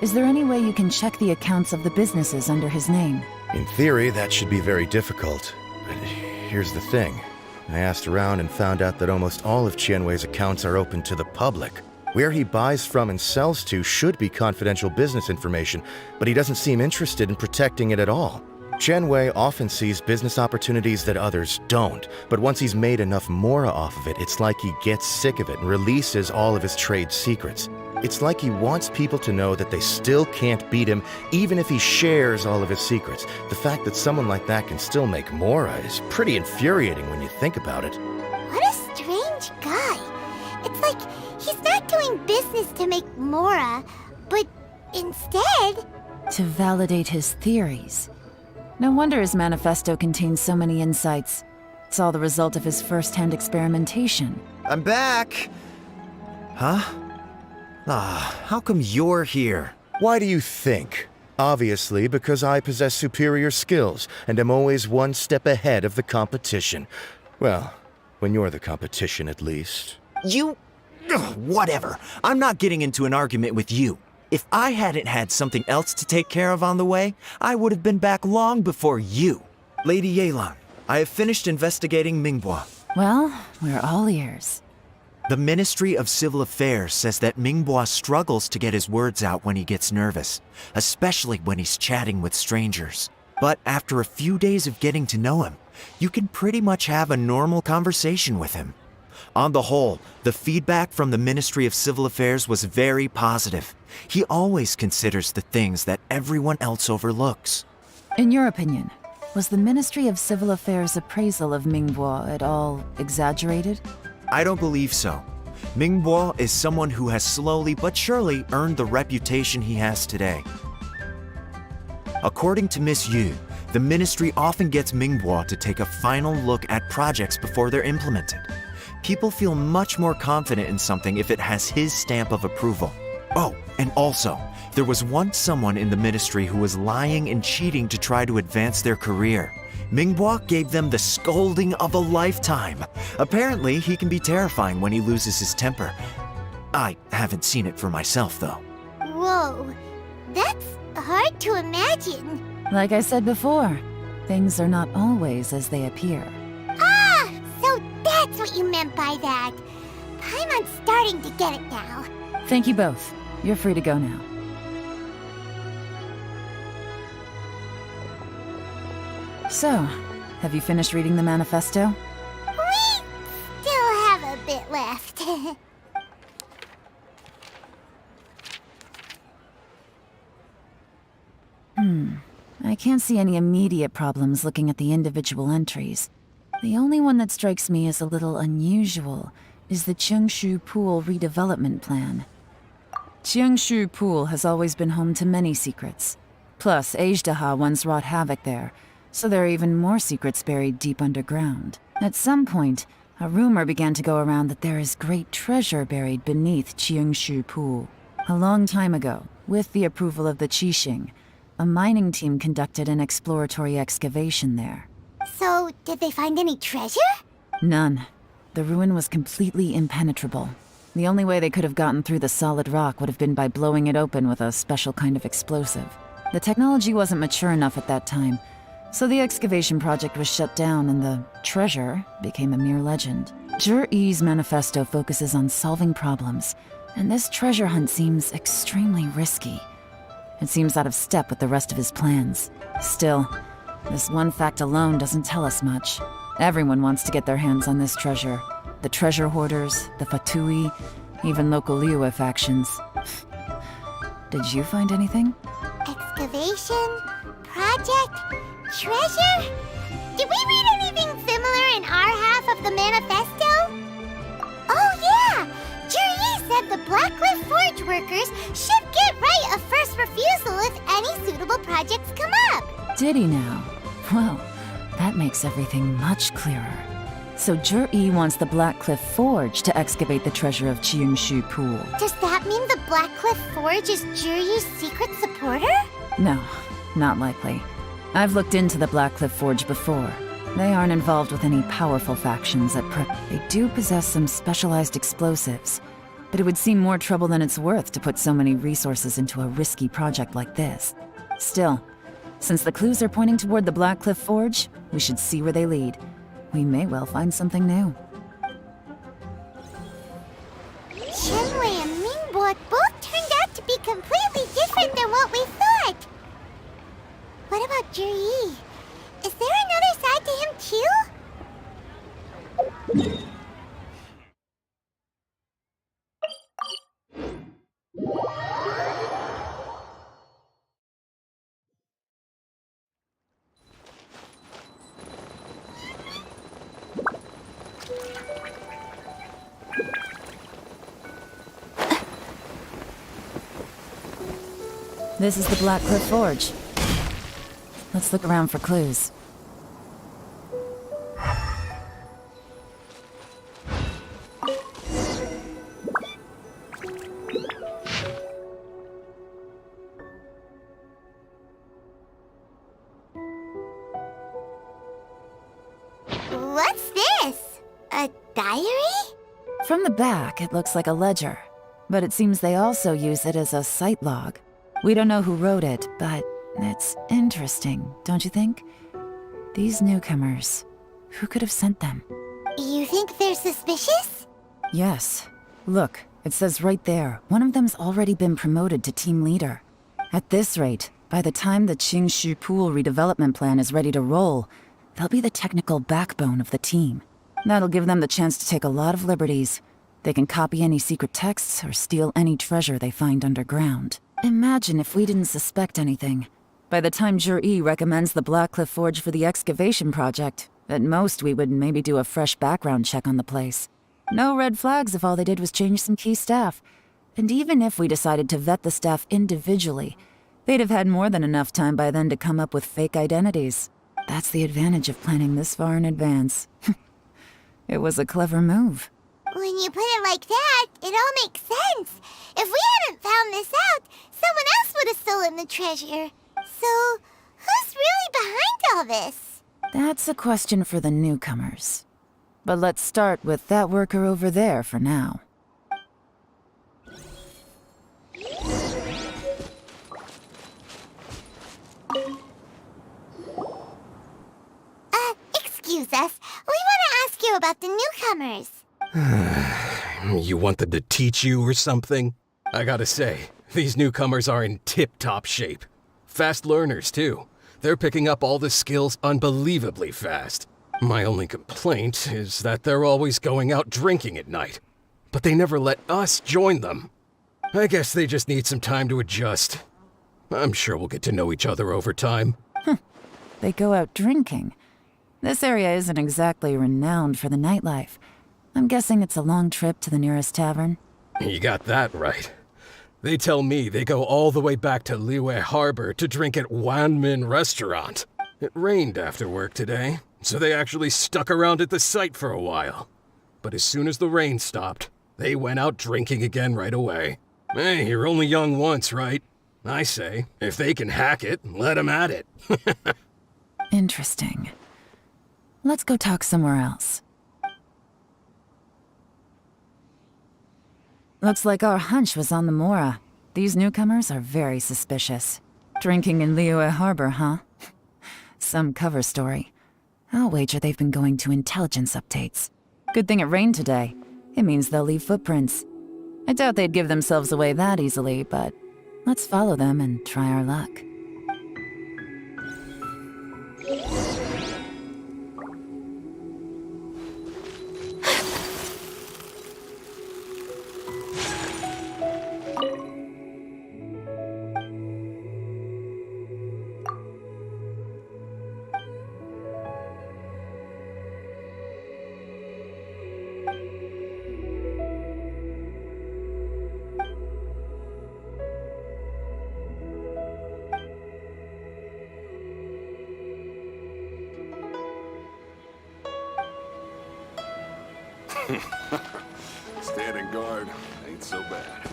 Is there any way you can check the accounts of the businesses under his name? In theory, that should be very difficult. But here's the thing. I asked around and found out that almost all of Tianwei's accounts are open to the public. Where he buys from and sells to should be confidential business information, but he doesn't seem interested in protecting it at all. Tianwei often sees business opportunities that others don't, but once he's made enough mora off of it, it's like he gets sick of it and releases all of his trade secrets. It's like he wants people to know that they still can't beat him, even if he shares all of his secrets. The fact that someone like that can still make mora is pretty infuriating when you think about it. What a strange guy. It's like he's not doing business to make mora, but instead... to validate his theories. No wonder his manifesto contains so many insights. It's all the result of his first-hand experimentation. I'm back! Huh? How come you're here? Why do you think? Obviously, because I possess superior skills and am always one step ahead of the competition. Well, when you're the competition, at least. You... whatever. I'm not getting into an argument with you. If I hadn't had something else to take care of on the way, I would have been back long before you. Lady Yelan, I have finished investigating Mingbua. Well, we're all ears. The Ministry of Civil Affairs says that Mingbua struggles to get his words out when he gets nervous, especially when he's chatting with strangers. But after a few days of getting to know him, you can pretty much have a normal conversation with him. On the whole, the feedback from the Ministry of Civil Affairs was very positive. He always considers the things that everyone else overlooks. In your opinion, was the Ministry of Civil Affairs' appraisal of Mingbua at all exaggerated? I don't believe so. Mingbua is someone who has slowly but surely earned the reputation he has today. According to Miss Yu, the ministry often gets Mingbua to take a final look at projects before they're implemented. People feel much more confident in something if it has his stamp of approval. Oh, and also, there was once someone in the ministry who was lying and cheating to try to advance their career. Mingbua gave them the scolding of a lifetime. Apparently, he can be terrifying when he loses his temper. I haven't seen it for myself, though. Whoa, that's hard to imagine. Like I said before, things are not always as they appear. Ah, so that's what you meant by that. Paimon's starting to get it now. Thank you both. You're free to go now. So, have you finished reading the manifesto? We still have a bit left. I can't see any immediate problems looking at the individual entries. The only one that strikes me as a little unusual is the Chengshu Pool redevelopment plan. Chengshu Pool has always been home to many secrets. Plus, Ajdaha once wrought havoc there, so there are even more secrets buried deep underground. At some point, a rumor began to go around that there is great treasure buried beneath Chengshu Pool. A long time ago, with the approval of the Qixing, a mining team conducted an exploratory excavation there. So, did they find any treasure? None. The ruin was completely impenetrable. The only way they could have gotten through the solid rock would have been by blowing it open with a special kind of explosive. The technology wasn't mature enough at that time, So the excavation project was shut down and the treasure became a mere legend. Zhi-Yi's manifesto focuses on solving problems, and this treasure hunt seems extremely risky. It seems out of step with the rest of his plans. Still, this one fact alone doesn't tell us much. Everyone wants to get their hands on this treasure. The treasure hoarders, the Fatui, even local Liyue factions. Did you find anything? Excavation? Project? Treasure? Did we read anything similar in our half of the manifesto? Oh yeah! Juri said the Blackcliff Forge workers should get right of first refusal if any suitable projects come up. Did he now? Well, that makes everything much clearer. So Zhi-Yi wants the Blackcliff Forge to excavate the treasure of Qingshu Pool. Does that mean the Blackcliff Forge is Juri's secret supporter? No, not likely. I've looked into the Blackcliff Forge before. They aren't involved with any powerful factions at present. They do possess some specialized explosives, but it would seem more trouble than it's worth to put so many resources into a risky project like this. Still, since the clues are pointing toward the Blackcliff Forge, we should see where they lead. We may well find something new. Shenwei and Mingbo both turned out to be completely different than what we thought. What about Juri? Is there another side to him too? This is the Blackcliff Forge. Let's look around for clues. What's this? A diary? From the back, it looks like a ledger, but it seems they also use it as a site log. We don't know who wrote it, but it's interesting, don't you think? These newcomers, who could have sent them? You think they're suspicious? Yes. Look, it says right there, one of them's already been promoted to team leader. At this rate, by the time the Qingshu Pool redevelopment plan is ready to roll, they'll be the technical backbone of the team. That'll give them the chance to take a lot of liberties. They can copy any secret texts or steal any treasure they find underground. Imagine if we didn't suspect anything. By the time Juri recommends the Blackcliff Forge for the excavation project, at most we would maybe do a fresh background check on the place. No red flags if all they did was change some key staff. And even if we decided to vet the staff individually, they'd have had more than enough time by then to come up with fake identities. That's the advantage of planning this far in advance. It was a clever move. When you put it like that, it all makes sense. If we hadn't found this out, someone else would have stolen the treasure. So, who's really behind all this? That's a question for the newcomers. But let's start with that worker over there for now. Excuse us. We want to ask you about the newcomers. You want them to teach you or something? I gotta say, these newcomers are in tip-top shape. Fast learners, too. They're picking up all the skills unbelievably fast. My only complaint is that they're always going out drinking at night. But they never let us join them. I guess they just need some time to adjust. I'm sure we'll get to know each other over time. They go out drinking. This area isn't exactly renowned for the nightlife. I'm guessing it's a long trip to the nearest tavern. You got that right. They tell me they go all the way back to Liyue Harbor to drink at Wanmin Restaurant. It rained after work today, so they actually stuck around at the site for a while. But as soon as the rain stopped, they went out drinking again right away. Hey, you're only young once, right? I say, if they can hack it, let them at it. Interesting. Let's go talk somewhere else. Looks like our hunch was on the Mora. These newcomers are very suspicious. Drinking in Liyue Harbor, huh? Some cover story. I'll wager they've been going to intelligence updates. Good thing it rained today. It means they'll leave footprints. I doubt they'd give themselves away that easily, but let's follow them and try our luck. Standing guard ain't so bad.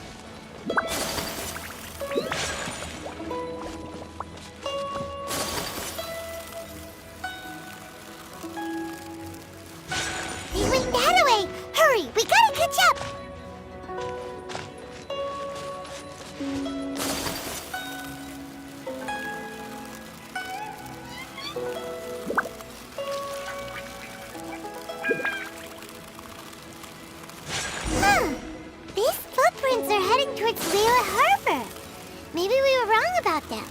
They went that way! Hurry, we gotta catch up! Huh. These footprints are heading towards Liyue Harbor. Maybe we were wrong about them.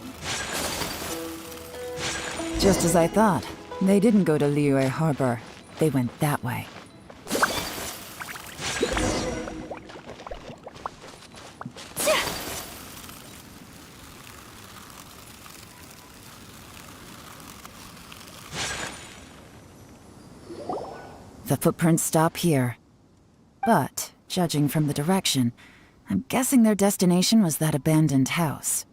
Just as I thought. They didn't go to Liyue Harbor. They went that way. The footprints stop here. But, judging from the direction, I'm guessing their destination was that abandoned house.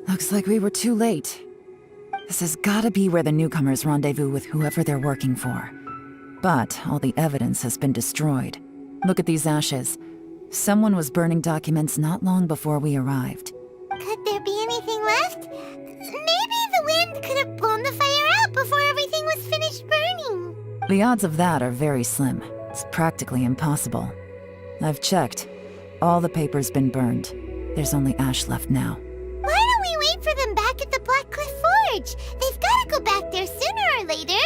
Looks like we were too late. This has gotta be where the newcomers rendezvous with whoever they're working for. But all the evidence has been destroyed. Look at these ashes. Someone was burning documents not long before we arrived. Could there be anything left? Maybe the wind could have blown the fire out before everything was finished burning. The odds of that are very slim. It's practically impossible. I've checked. All the paper's been burned. There's only ash left now. Why don't we wait for them back at the Black Cliff Forge? They've gotta go back there sooner or later.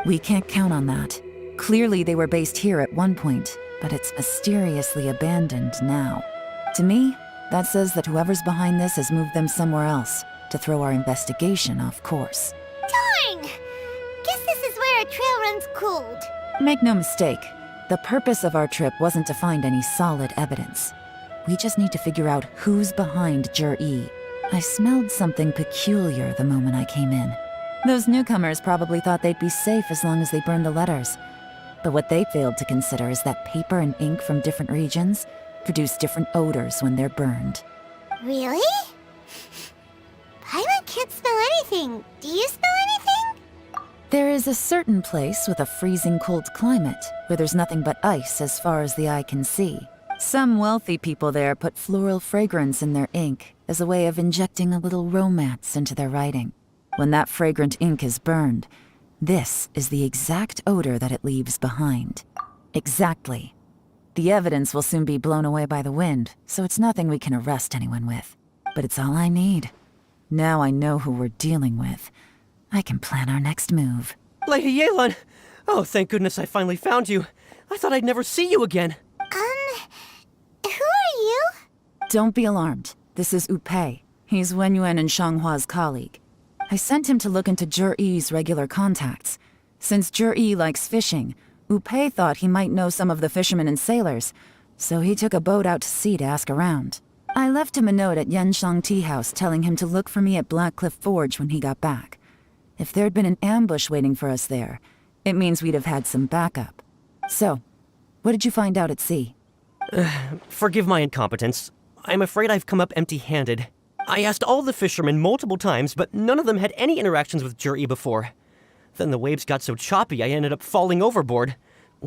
We can't count on that. Clearly they were based here at one point, but it's mysteriously abandoned now. To me, that says that whoever's behind this has moved them somewhere else to throw our investigation off course. Darn! Guess this is where our trail runs cold. Make no mistake, the purpose of our trip wasn't to find any solid evidence. We just need to figure out who's behind Jur-E. I smelled something peculiar the moment I came in. Those newcomers probably thought they'd be safe as long as they burned the letters. But what they failed to consider is that paper and ink from different regions produce different odors when they're burned. Really? Paimon can't smell anything. Do you smell anything? There is a certain place with a freezing cold climate where there's nothing but ice as far as the eye can see. Some wealthy people there put floral fragrance in their ink as a way of injecting a little romance into their writing. When that fragrant ink is burned, this is the exact odor that it leaves behind. Exactly. The evidence will soon be blown away by the wind, so it's nothing we can arrest anyone with. But it's all I need. Now I know who we're dealing with. I can plan our next move. Lady Yelan! Oh, thank goodness I finally found you. I thought I'd never see you again. Who are you? Don't be alarmed. This is Upei. He's Wenyuan and Shanghua's colleague. I sent him to look into Jur-E's regular contacts. Since Jur-E likes fishing, Upei thought he might know some of the fishermen and sailors, so he took a boat out to sea to ask around. I left him a note at Yenshang Tea House telling him to look for me at Blackcliff Forge when he got back. If there'd been an ambush waiting for us there, it means we'd have had some backup. So, what did you find out at sea? Forgive my incompetence. I'm afraid I've come up empty-handed. I asked all the fishermen multiple times, but none of them had any interactions with Jur-E before. Then the waves got so choppy I ended up falling overboard.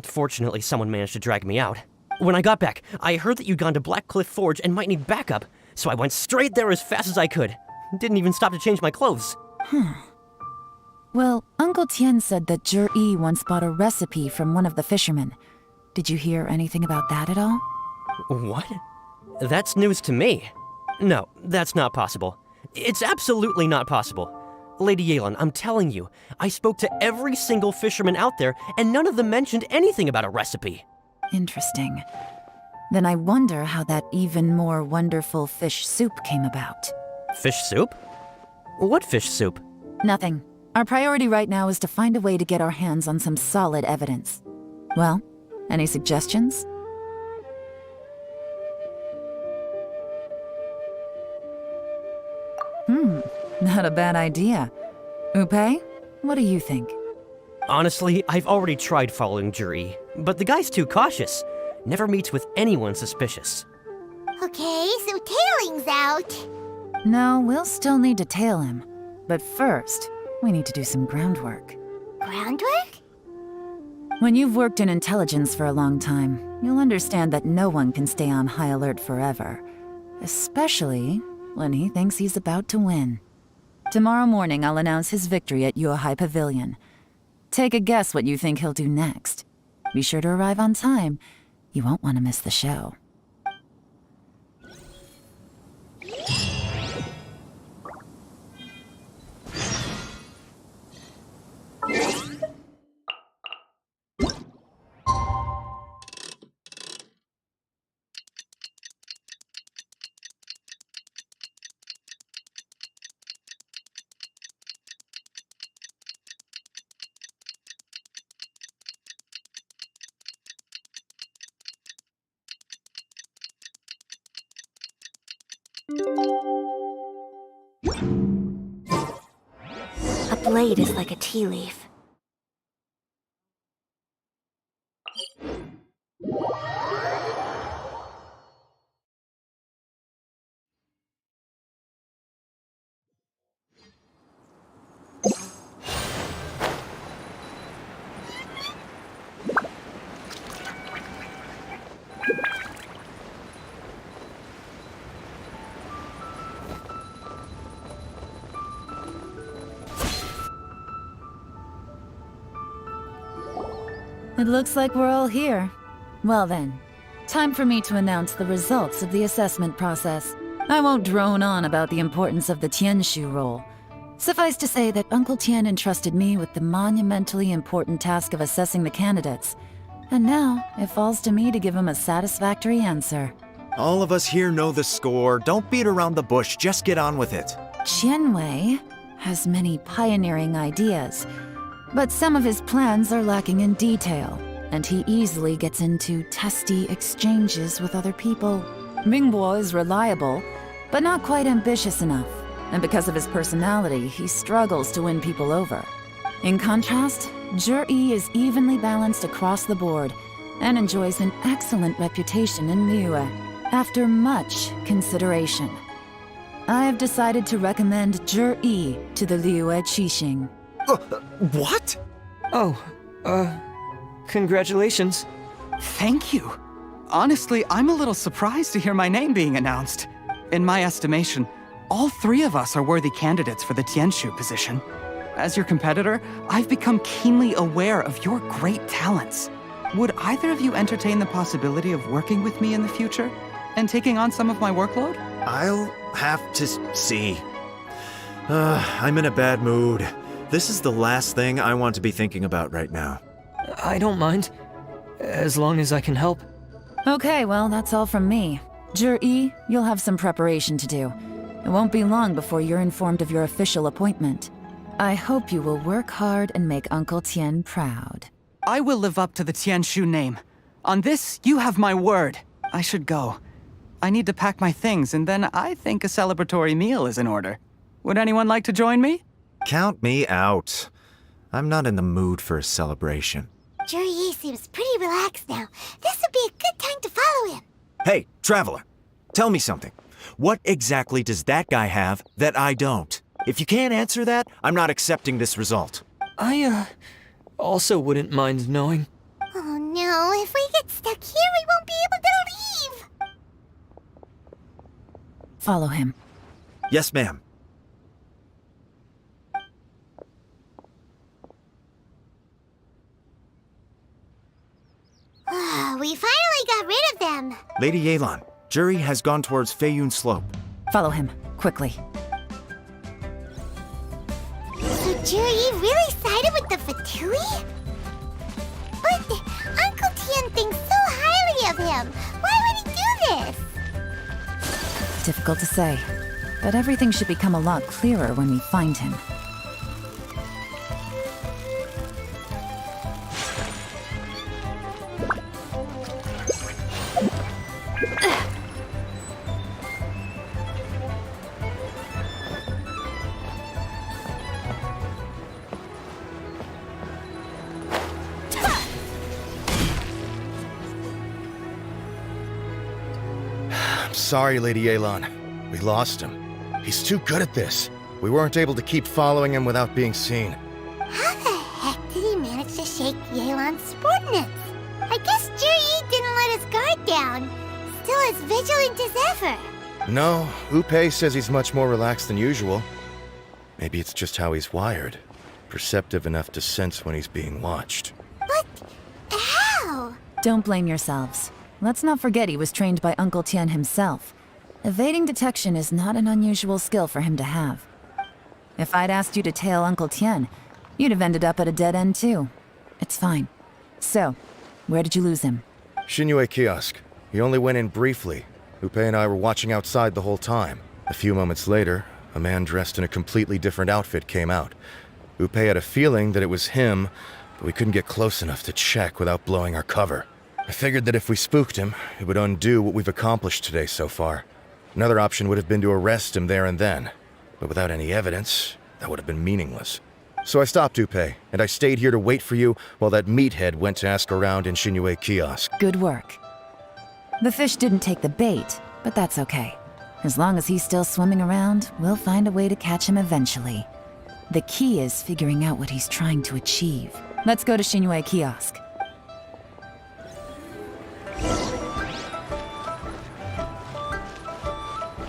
Fortunately, someone managed to drag me out. When I got back, I heard that you'd gone to Blackcliff Forge and might need backup, so I went straight there as fast as I could. Didn't even stop to change my clothes. Well, Uncle Tien said that Jur-E once bought a recipe from one of the fishermen. Did you hear anything about that at all? What? That's news to me. No, that's not possible. It's absolutely not possible. Lady Yelan, I'm telling you, I spoke to every single fisherman out there, and none of them mentioned anything about a recipe. Interesting. Then I wonder how that even more wonderful fish soup came about. Fish soup? What fish soup? Nothing. Our priority right now is to find a way to get our hands on some solid evidence. Well, any suggestions? Not a bad idea. Upei, what do you think? Honestly, I've already tried following Jur-E, but the guy's too cautious. Never meets with anyone suspicious. Okay, so tailing's out. No, we'll still need to tail him. But first, we need to do some groundwork. Groundwork? When you've worked in intelligence for a long time, you'll understand that no one can stay on high alert forever. Especially when he thinks he's about to win. Tomorrow morning, I'll announce his victory at Yuehai Pavilion. Take a guess what you think he'll do next. Be sure to arrive on time. You won't want to miss the show. A blade is like a tea leaf. It looks like we're all here. Well then, time for me to announce the results of the assessment process. I won't drone on about the importance of the Tianshu role. Suffice to say that Uncle Tien entrusted me with the monumentally important task of assessing the candidates. And now, it falls to me to give him a satisfactory answer. All of us here know the score. Don't beat around the bush, just get on with it. Qianwei has many pioneering ideas, but some of his plans are lacking in detail, and he easily gets into testy exchanges with other people. Mingbo is reliable, but not quite ambitious enough, and because of his personality, he struggles to win people over. In contrast, Jur-E is evenly balanced across the board, and enjoys an excellent reputation in Liyue. After much consideration, I have decided to recommend Jur-E to the Liyue Qixing. What? Oh, congratulations. Thank you. Honestly, I'm a little surprised to hear my name being announced. In my estimation, all three of us are worthy candidates for the Tianshu position. As your competitor, I've become keenly aware of your great talents. Would either of you entertain the possibility of working with me in the future and taking on some of my workload? I'll have to see. I'm in a bad mood. This is the last thing I want to be thinking about right now. I don't mind, as long as I can help. Okay, well, that's all from me. Jur-E, you'll have some preparation to do. It won't be long before you're informed of your official appointment. I hope you will work hard and make Uncle Tien proud. I will live up to the Tianshu name. On this, you have my word. I should go. I need to pack my things, and then I think a celebratory meal is in order. Would anyone like to join me? Count me out. I'm not in the mood for a celebration. Juri seems pretty relaxed now. This would be a good time to follow him. Hey, Traveler, tell me something. What exactly does that guy have that I don't? If you can't answer that, I'm not accepting this result. I, also wouldn't mind knowing. Oh no, if we get stuck here, we won't be able to leave! Follow him. Yes, ma'am. We finally got rid of them. Lady Yelan, Juri has gone towards Feiyun Slope. Follow him, quickly. So Juri really sided with the Fatui? But Uncle Tien thinks so highly of him. Why would he do this? Difficult to say, but everything should become a lot clearer when we find him. Sorry, Lady Yelan. We lost him. He's too good at this. We weren't able to keep following him without being seen. How the heck did he manage to shake Yelan's subordinates? I guess Juri didn't let his guard down. Still as vigilant as ever. No, Upe says he's much more relaxed than usual. Maybe it's just how he's wired. Perceptive enough to sense when he's being watched. But how? Don't blame yourselves. Let's not forget he was trained by Uncle Tien himself. Evading detection is not an unusual skill for him to have. If I'd asked you to tail Uncle Tien, you'd have ended up at a dead end too. It's fine. So, where did you lose him? Shinue Kiosk. He only went in briefly. Upe and I were watching outside the whole time. A few moments later, a man dressed in a completely different outfit came out. Upe had a feeling that it was him, but we couldn't get close enough to check without blowing our cover. I figured that if we spooked him, it would undo what we've accomplished today so far. Another option would have been to arrest him there and then, but without any evidence, that would have been meaningless. So I stopped Upe, and I stayed here to wait for you while that meathead went to ask around in Shinue Kiosk. Good work. The fish didn't take the bait, but that's okay. As long as he's still swimming around, we'll find a way to catch him eventually. The key is figuring out what he's trying to achieve. Let's go to Shinue Kiosk.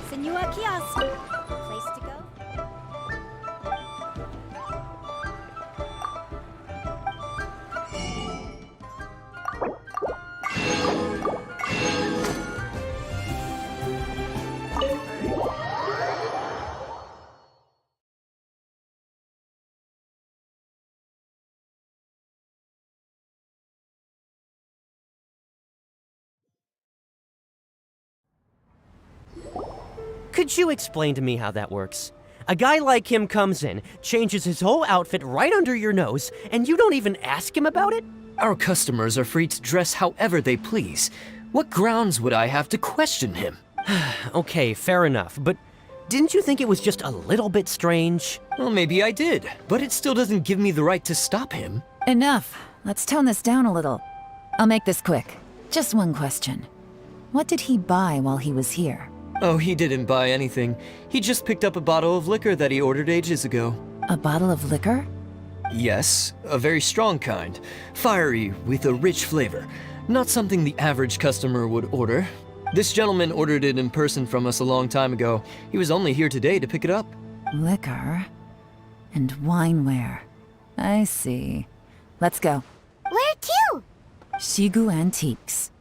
Senua Kiosk. Place to go? Could you explain to me how that works? A guy like him comes in, changes his whole outfit right under your nose, and you don't even ask him about it? Our customers are free to dress however they please. What grounds would I have to question him? Okay, fair enough, but didn't you think it was just a little bit strange? Well, maybe I did, but it still doesn't give me the right to stop him. Enough. Let's tone this down a little. I'll make this quick. Just one question. What did he buy while he was here? Oh, he didn't buy anything. He just picked up a bottle of liquor that he ordered ages ago. A bottle of liquor? Yes, a very strong kind. Fiery, with a rich flavor. Not something the average customer would order. This gentleman ordered it in person from us a long time ago. He was only here today to pick it up. Liquor and wineware. I see. Let's go. Where to? Shigu Antiques.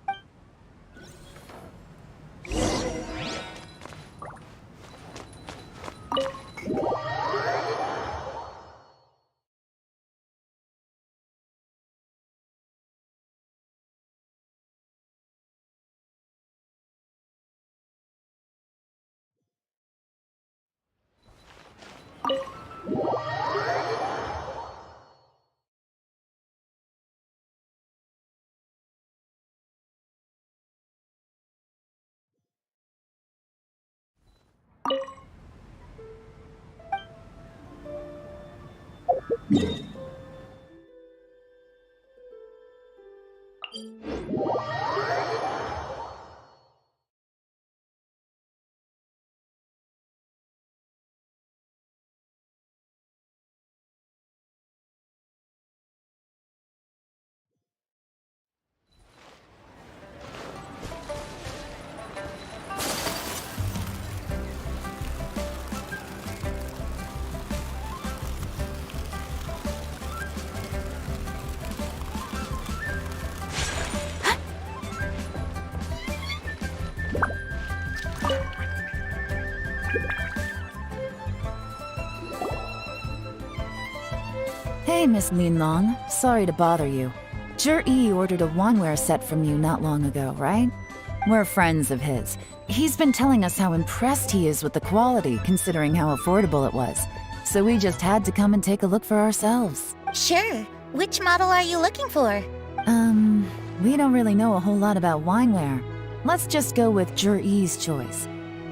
Hey, Miss Yelan. Sorry to bother you. Zhi ordered a waneware set from you not long ago, right? We're friends of his. He's been telling us how impressed he is with the quality, considering how affordable it was. So we just had to come and take a look for ourselves. Sure. Which model are you looking for? We don't really know a whole lot about wineware. Let's just go with Zhi's choice.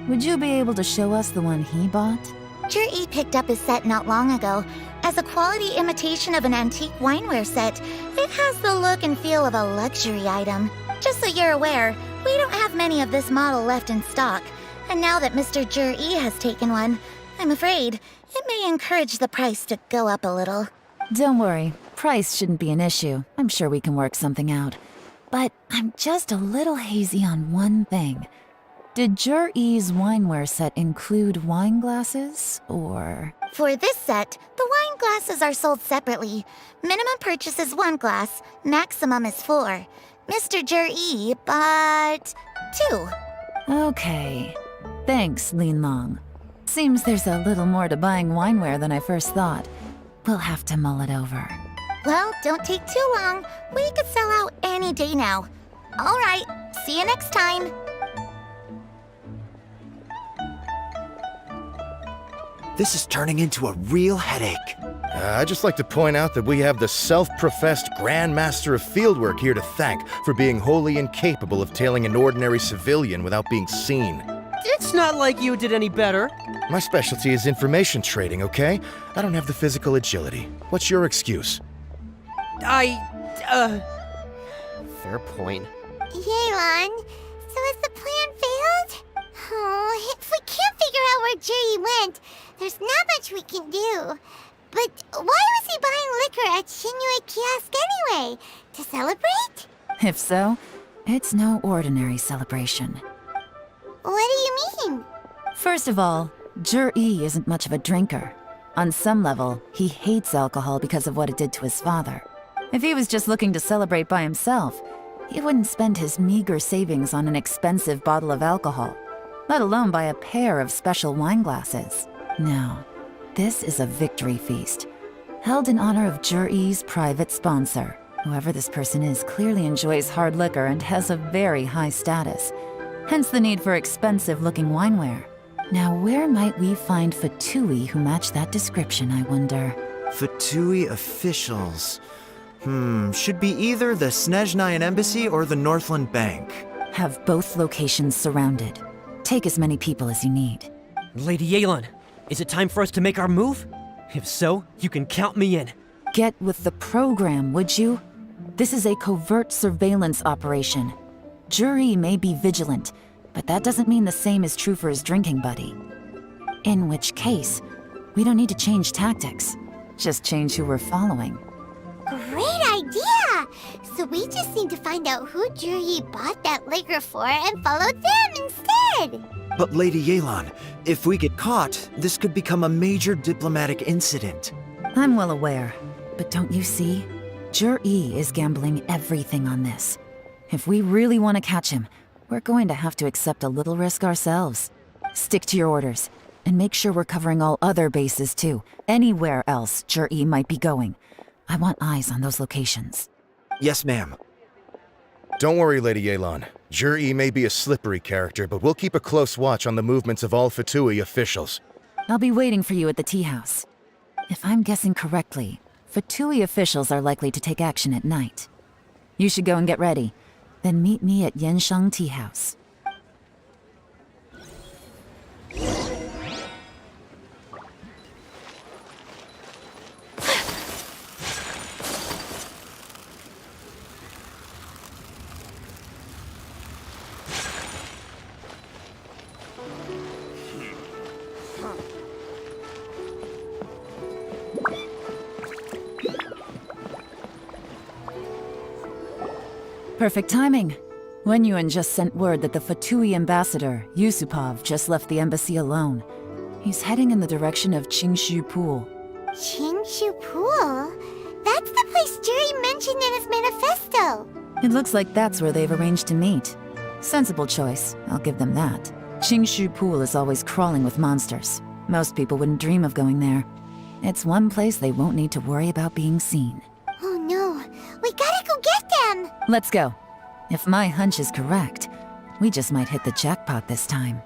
Would you be able to show us the one he bought? Zhi picked up his set not long ago. As a quality imitation of an antique wineware set, it has the look and feel of a luxury item. Just so you're aware, we don't have many of this model left in stock. And now that Mr. Zhi has taken one, I'm afraid it may encourage the price to go up a little. Don't worry, price shouldn't be an issue. I'm sure we can work something out. But I'm just a little hazy on one thing. Did Zhi's wineware set include wine glasses, or...? For this set, the wine glasses are sold separately. Minimum purchase is 1 glass, maximum is 4. Mr. Zhi bought 2. Okay. Thanks, Yelan. Seems there's a little more to buying wineware than I first thought. We'll have to mull it over. Well, don't take too long. We could sell out any day now. All right, see you next time. This is turning into a real headache. I'd just like to point out that we have the self-professed Grand Master of Fieldwork here to thank for being wholly incapable of tailing an ordinary civilian without being seen. It's not like you did any better. My specialty is information trading, okay? I don't have the physical agility. What's your excuse? Fair point. Yelan, so has the plan failed? Oh, if we can't figure out where Zhi went, there's not much we can do. But why was he buying liquor at Shinue Kiosk anyway? To celebrate? If so, it's no ordinary celebration. What do you mean? First of all, Zhi isn't much of a drinker. On some level, he hates alcohol because of what it did to his father. If he was just looking to celebrate by himself, he wouldn't spend his meager savings on an expensive bottle of alcohol, let alone buy a pair of special wine glasses. No, this is a victory feast, held in honor of Zhi's private sponsor. Whoever this person is clearly enjoys hard liquor and has a very high status, hence the need for expensive-looking wineware. Now, where might we find Fatui who match that description, I wonder? Fatui officials. Should be either the Snezhnayan Embassy or the Northland Bank. Have both locations surrounded. Take as many people as you need. Lady Yelan, is it time for us to make our move? If so, you can count me in. Get with the program, would you? This is a covert surveillance operation. Zhi may be vigilant, but that doesn't mean the same is true for his drinking buddy. In which case, we don't need to change tactics. Just change who we're following. Great idea! So we just need to find out who Zhi bought that liquor for and follow them instead! But Lady Yelan, if we get caught, this could become a major diplomatic incident. I'm well aware, but don't you see? Zhi is gambling everything on this. If we really want to catch him, we're going to have to accept a little risk ourselves. Stick to your orders, and make sure we're covering all other bases too. Anywhere else Zhi might be going. I want eyes on those locations. Yes, ma'am. Don't worry, Lady Yelan. Zhi may be a slippery character, but we'll keep a close watch on the movements of all Fatui officials. I'll be waiting for you at the tea house. If I'm guessing correctly, Fatui officials are likely to take action at night. You should go and get ready. Then meet me at Yenshang Tea House. Perfect timing. Wenyuan just sent word that the Fatui ambassador, Yusupov, just left the embassy alone. He's heading in the direction of Qingshu Pool. Qingshu Pool? That's the place Jerry mentioned in his manifesto. It looks like that's where they've arranged to meet. Sensible choice, I'll give them that. Qingshu Pool is always crawling with monsters. Most people wouldn't dream of going there. It's one place they won't need to worry about being seen. Oh no, we gotta go get them! Let's go. If my hunch is correct, we just might hit the jackpot this time.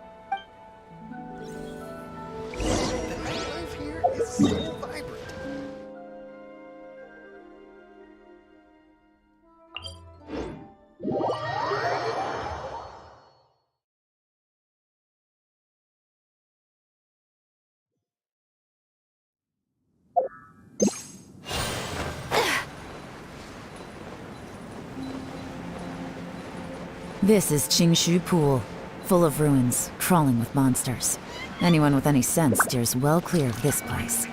This is Qingshu Pool, full of ruins, crawling with monsters. Anyone with any sense steers well clear of this place.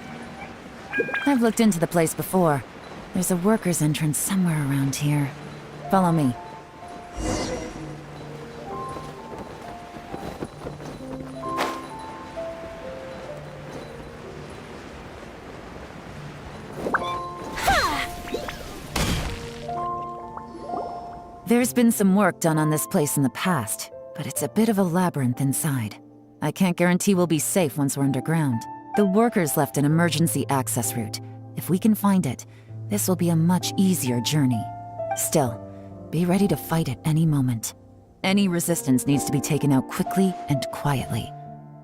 I've looked into the place before. There's a worker's entrance somewhere around here. Follow me. There's been some work done on this place in the past, but it's a bit of a labyrinth inside. I can't guarantee we'll be safe once we're underground. The workers left an emergency access route. If we can find it, this will be a much easier journey. Still, be ready to fight at any moment. Any resistance needs to be taken out quickly and quietly.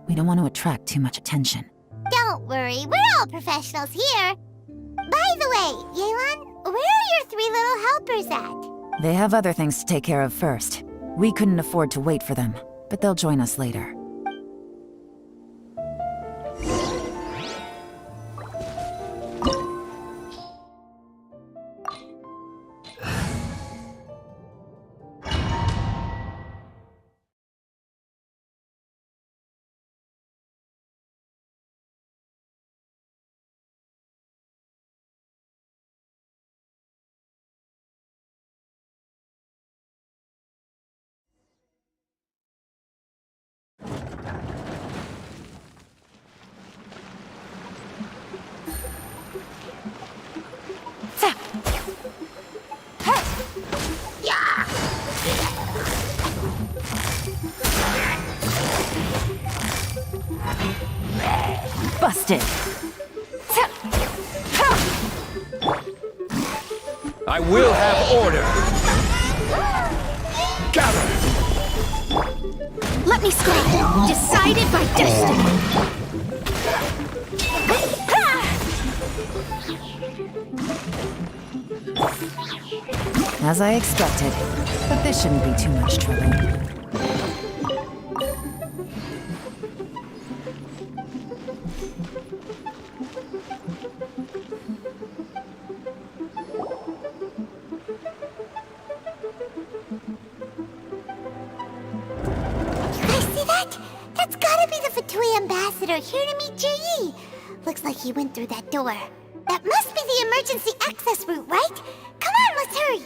We don't want to attract too much attention. Don't worry, we're all professionals here. By the way, Yelan, where are your three little helpers at? They have other things to take care of first. We couldn't afford to wait for them, but they'll join us later. Busted! I will have order! Gather! Let me scream! Decided by destiny! As I expected, but this shouldn't be too much trouble. Here to meet J.E. Looks like he went through that door. That must be the emergency access route, right? Come on, let's hurry!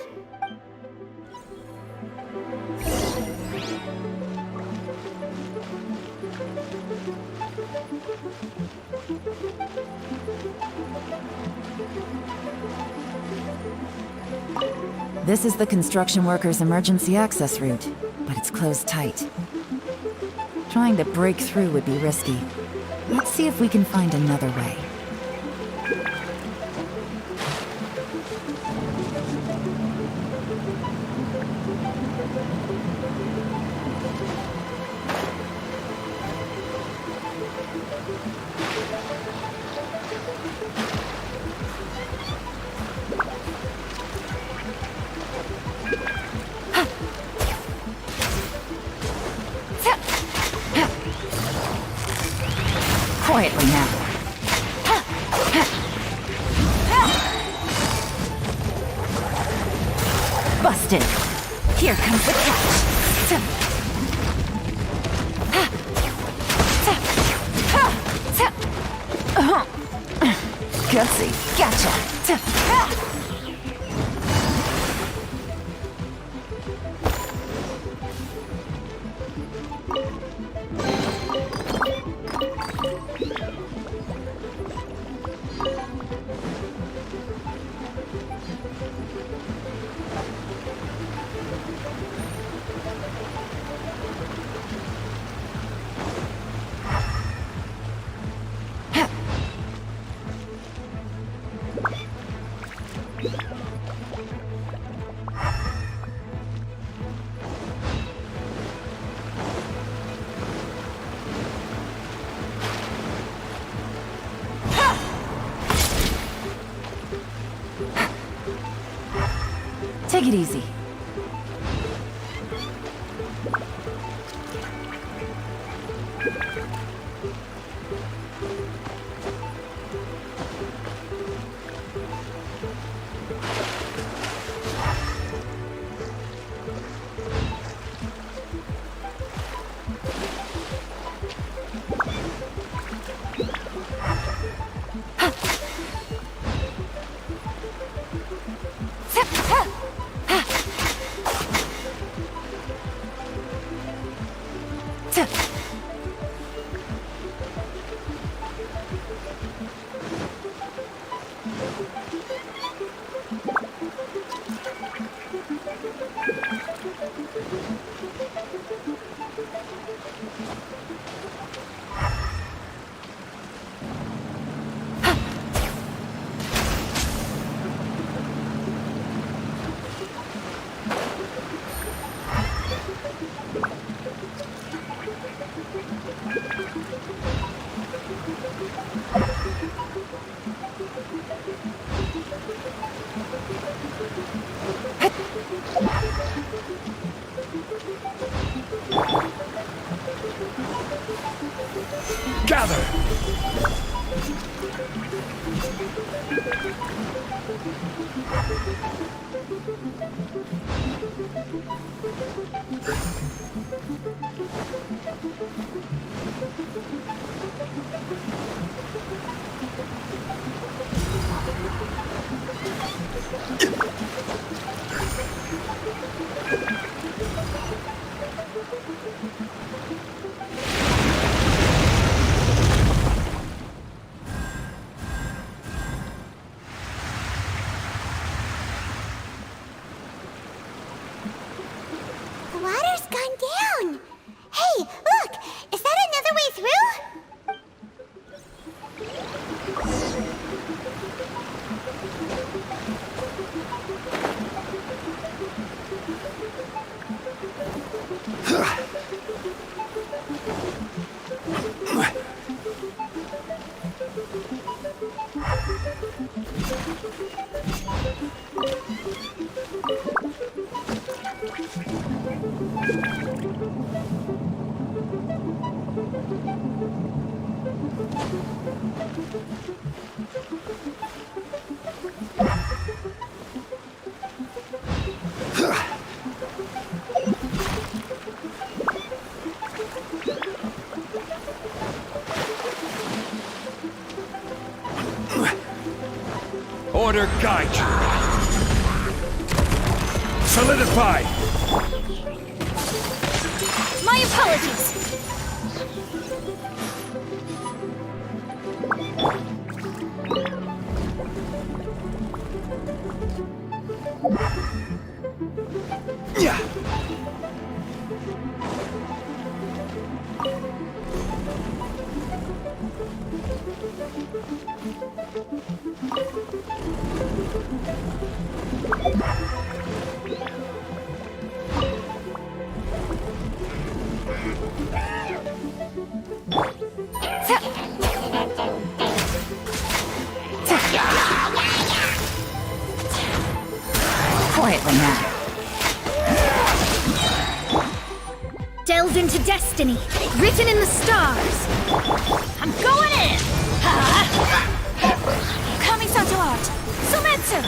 This is the construction workers' emergency access route, but it's closed tight. Trying to break through would be risky. Let's see if we can find another way. Quietly now. Busted. Here comes the catch. Gutsy. Gotcha. Take it easy. Gather! The water's gone down. Hey, look! Is that another way through? Order guide you. Solidify. My apologies. Yeah. Quietly now. Delved into destiny, written in the stars. I'm going in! Kamisato art! Sumetsu!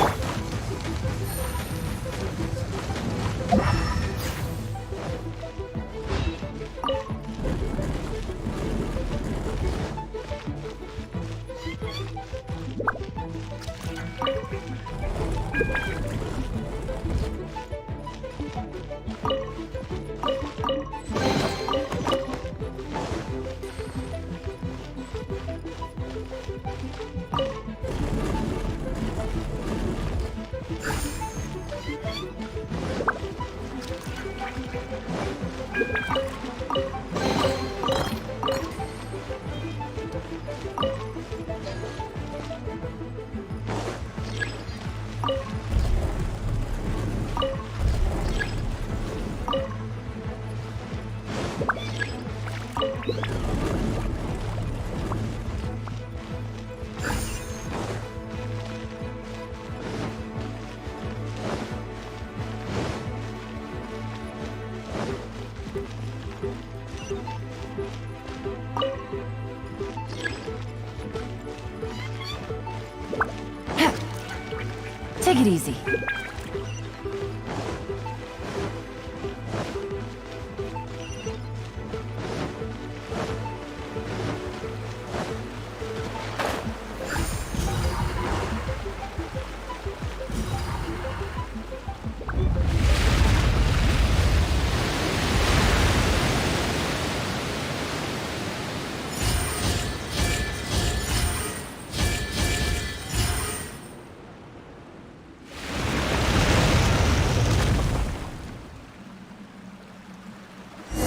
it easy.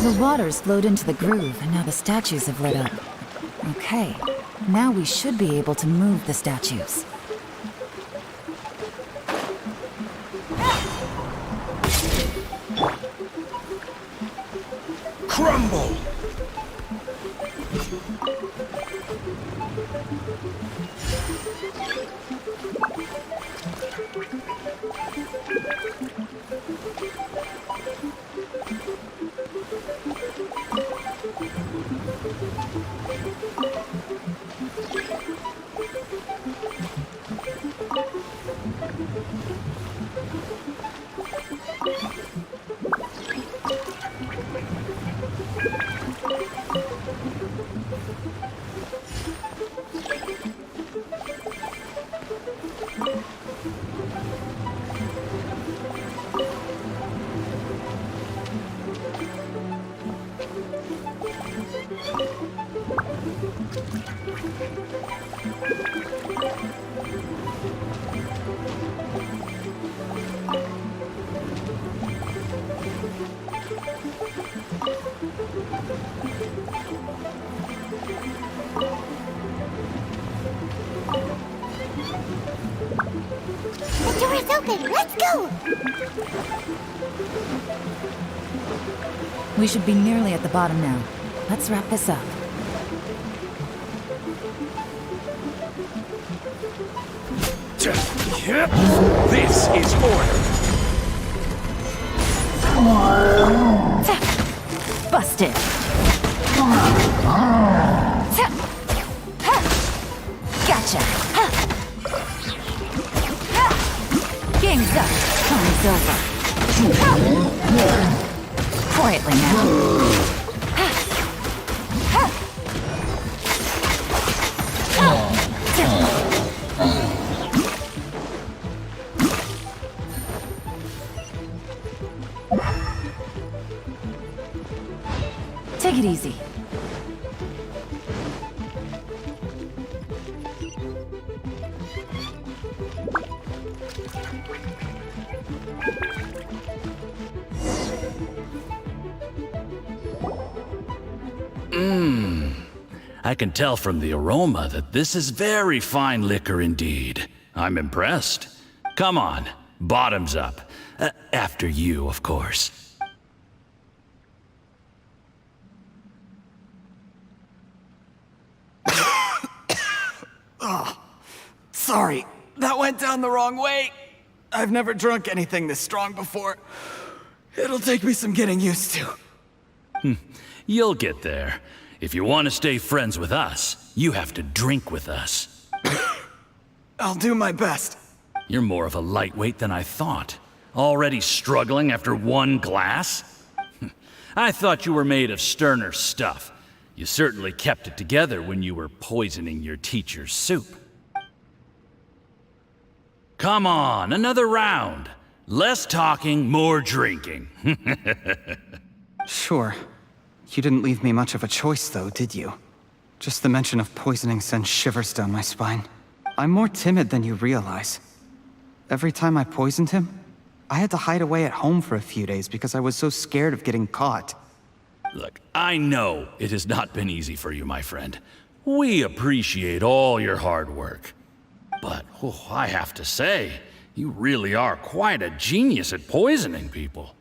The water's flowed into the groove, and now the statues have lit up. Okay, now we should be able to move the statues. Crumble! The door is open. Let's go. We should be nearly at the bottom now. Let's wrap this up. This is order. Busted. Gotcha. Game's up. Time's over. Quietly now. Take it easy. I can tell from the aroma that this is very fine liquor indeed. I'm impressed. Come on, bottoms up. After you, of course. Oh, sorry. That went down the wrong way. I've never drunk anything this strong before. It'll take me some getting used to. You'll get there. If you want to stay friends with us, you have to drink with us. I'll do my best. You're more of a lightweight than I thought. Already struggling after one glass? I thought you were made of sterner stuff. You certainly kept it together when you were poisoning your teacher's soup. Come on, another round. Less talking, more drinking. Sure. You didn't leave me much of a choice, though, did you? Just the mention of poisoning sends shivers down my spine. I'm more timid than you realize. Every time I poisoned him, I had to hide away at home for a few days because I was so scared of getting caught. Look, I know it has not been easy for you, my friend. We appreciate all your hard work. But, I have to say, you really are quite a genius at poisoning people.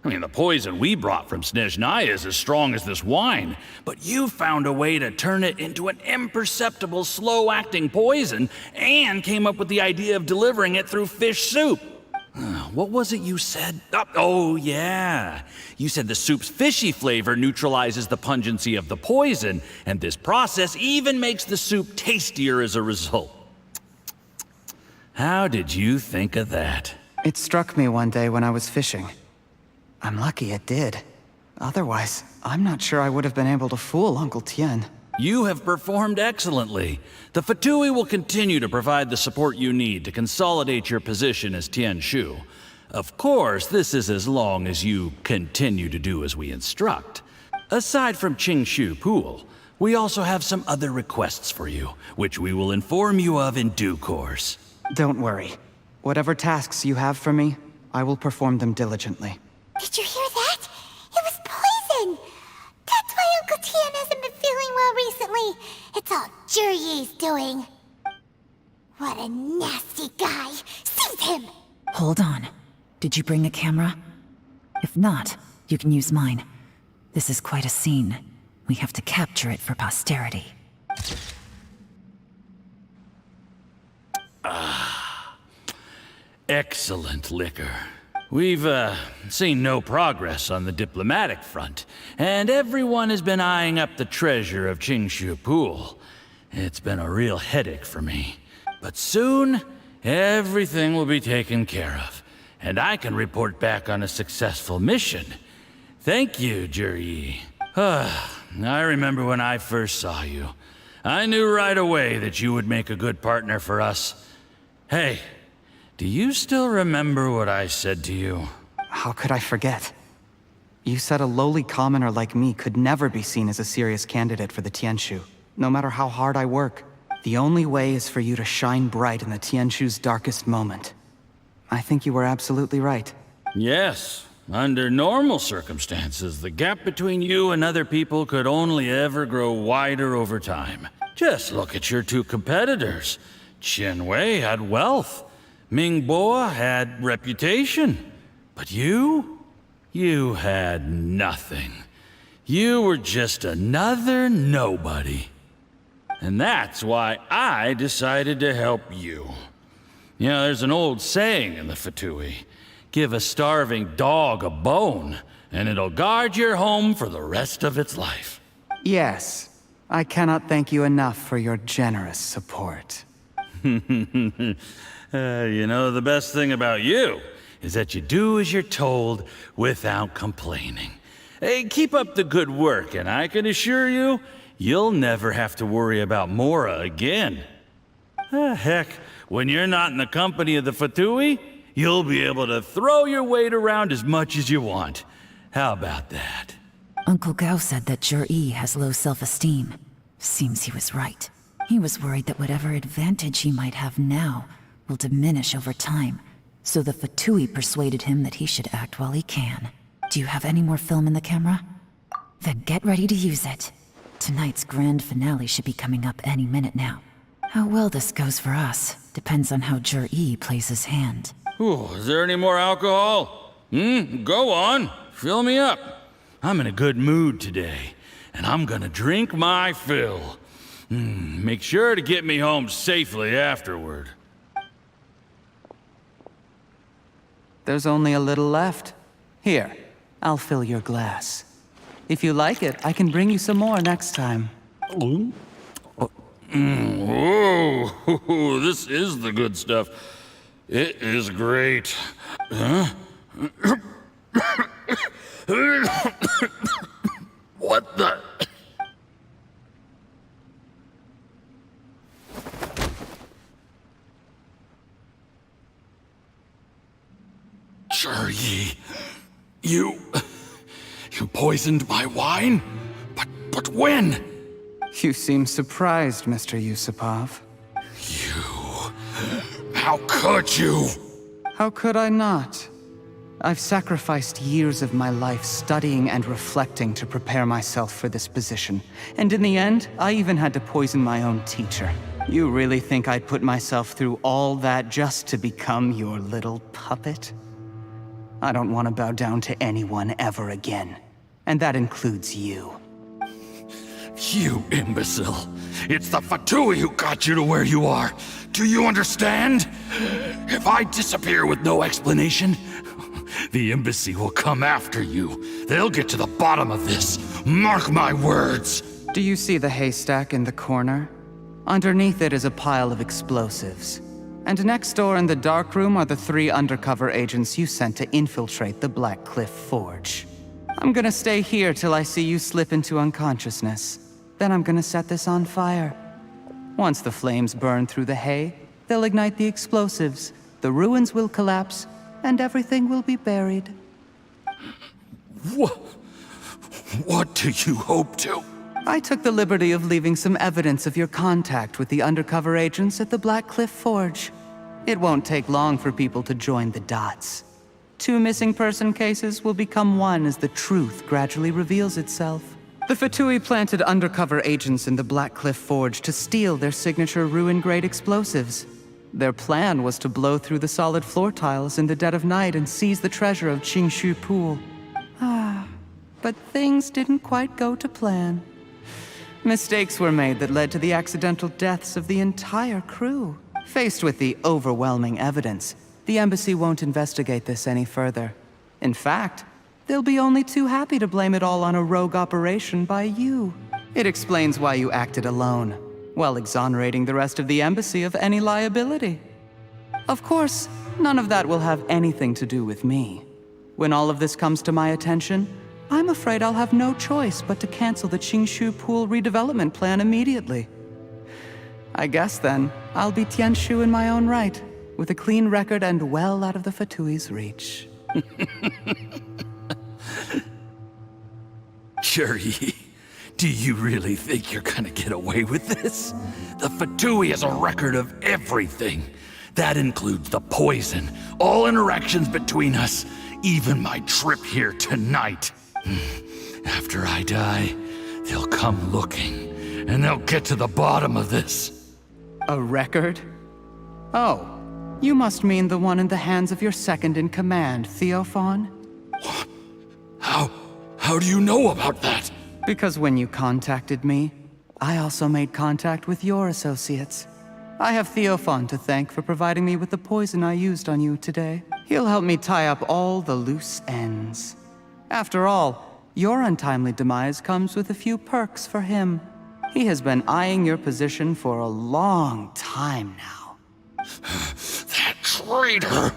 I mean, the poison we brought from Snezhnaya is as strong as this wine, but you found a way to turn it into an imperceptible, slow-acting poison and came up with the idea of delivering it through fish soup. What was it you said? Oh, yeah. You said the soup's fishy flavor neutralizes the pungency of the poison, and this process even makes the soup tastier as a result. How did you think of that? It struck me one day when I was fishing. I'm lucky it did. Otherwise, I'm not sure I would have been able to fool Uncle Tien. You have performed excellently. The Fatui will continue to provide the support you need to consolidate your position as Tien Shu. Of course, this is as long as you continue to do as we instruct. Aside from Qingshu Pool, we also have some other requests for you, which we will inform you of in due course. Don't worry. Whatever tasks you have for me, I will perform them diligently. Did you hear that? It was poison! That's why Uncle Tien hasn't been feeling well recently. It's all Jurye's doing. What a nasty guy! Seize him! Hold on. Did you bring a camera? If not, you can use mine. This is quite a scene. We have to capture it for posterity. Excellent liquor. We've, seen no progress on the diplomatic front, and everyone has been eyeing up the treasure of Qingshu Pool. It's been a real headache for me. But soon, everything will be taken care of, and I can report back on a successful mission. Thank you, Jurye. I remember when I first saw you. I knew right away that you would make a good partner for us. Hey, do you still remember what I said to you? How could I forget? You said a lowly commoner like me could never be seen as a serious candidate for the Tianshu, no matter how hard I work. The only way is for you to shine bright in the Tianshu's darkest moment. I think you were absolutely right. Yes. Under normal circumstances, the gap between you and other people could only ever grow wider over time. Just look at your two competitors. Qian Wei had wealth. Ming Boa had reputation. But you had nothing. You were just another nobody. And that's why I decided to help you. You know, there's an old saying in the Fatui. Give a starving dog a bone, and it'll guard your home for the rest of its life. Yes. I cannot thank you enough for your generous support. You know, the best thing about you is that you do as you're told without complaining. Hey, keep up the good work, and I can assure you, you'll never have to worry about Mora again. Heck, when you're not in the company of the Fatui, you'll be able to throw your weight around as much as you want. How about that? Uncle Gao said that Jurye has low self-esteem. Seems he was right. He was worried that whatever advantage he might have now will diminish over time, so the Fatui persuaded him that he should act while he can. Do you have any more film in the camera? Then get ready to use it. Tonight's grand finale should be coming up any minute now. How well this goes for us depends on how Jurye plays his hand. Ooh, is there any more alcohol? Go on. Fill me up. I'm in a good mood today, and I'm gonna drink my fill. Make sure to get me home safely afterward. There's only a little left. Here, I'll fill your glass. If you like it, I can bring you some more next time. Whoa, this is the good stuff. It is great. Huh? What the? Jurye, you poisoned my wine? But when? You seem surprised, Mr. Yusupov. How could you? How could I not? I've sacrificed years of my life studying and reflecting to prepare myself for this position. And in the end, I even had to poison my own teacher. You really think I'd put myself through all that just to become your little puppet? I don't want to bow down to anyone ever again. And that includes you. You imbecile. It's the Fatui who got you to where you are. Do you understand? If I disappear with no explanation, the embassy will come after you. They'll get to the bottom of this. Mark my words. Do you see the haystack in the corner? Underneath it is a pile of explosives. And next door in the dark room are the 3 undercover agents you sent to infiltrate the Black Cliff Forge. I'm gonna stay here till I see you slip into unconsciousness. Then I'm gonna set this on fire. Once the flames burn through the hay, they'll ignite the explosives, the ruins will collapse, and everything will be buried. What do you hope to? I took the liberty of leaving some evidence of your contact with the undercover agents at the Black Cliff Forge. It won't take long for people to join the dots. 2 missing person cases will become one as the truth gradually reveals itself. The Fatui planted undercover agents in the Black Cliff Forge to steal their signature ruin-grade explosives. Their plan was to blow through the solid floor tiles in the dead of night and seize the treasure of Qingshu Pool. But things didn't quite go to plan. Mistakes were made that led to the accidental deaths of the entire crew. Faced with the overwhelming evidence, the embassy won't investigate this any further. In fact, they'll be only too happy to blame it all on a rogue operation by you. It explains why you acted alone, while exonerating the rest of the embassy of any liability. Of course, none of that will have anything to do with me. When all of this comes to my attention, I'm afraid I'll have no choice but to cancel the Qingshu Pool redevelopment plan immediately. I guess then, I'll be Tianshu in my own right, with a clean record and well out of the Fatui's reach. Yuri, do you really think you're gonna get away with this? The Fatui has a record of everything. That includes the poison, all interactions between us, even my trip here tonight. After I die, they'll come looking, and they'll get to the bottom of this. A record? Oh, you must mean the one in the hands of your second-in-command, Theophan? How do you know about that? Because when you contacted me, I also made contact with your associates. I have Theophan to thank for providing me with the poison I used on you today. He'll help me tie up all the loose ends. After all, your untimely demise comes with a few perks for him. He has been eyeing your position for a long time now. That traitor!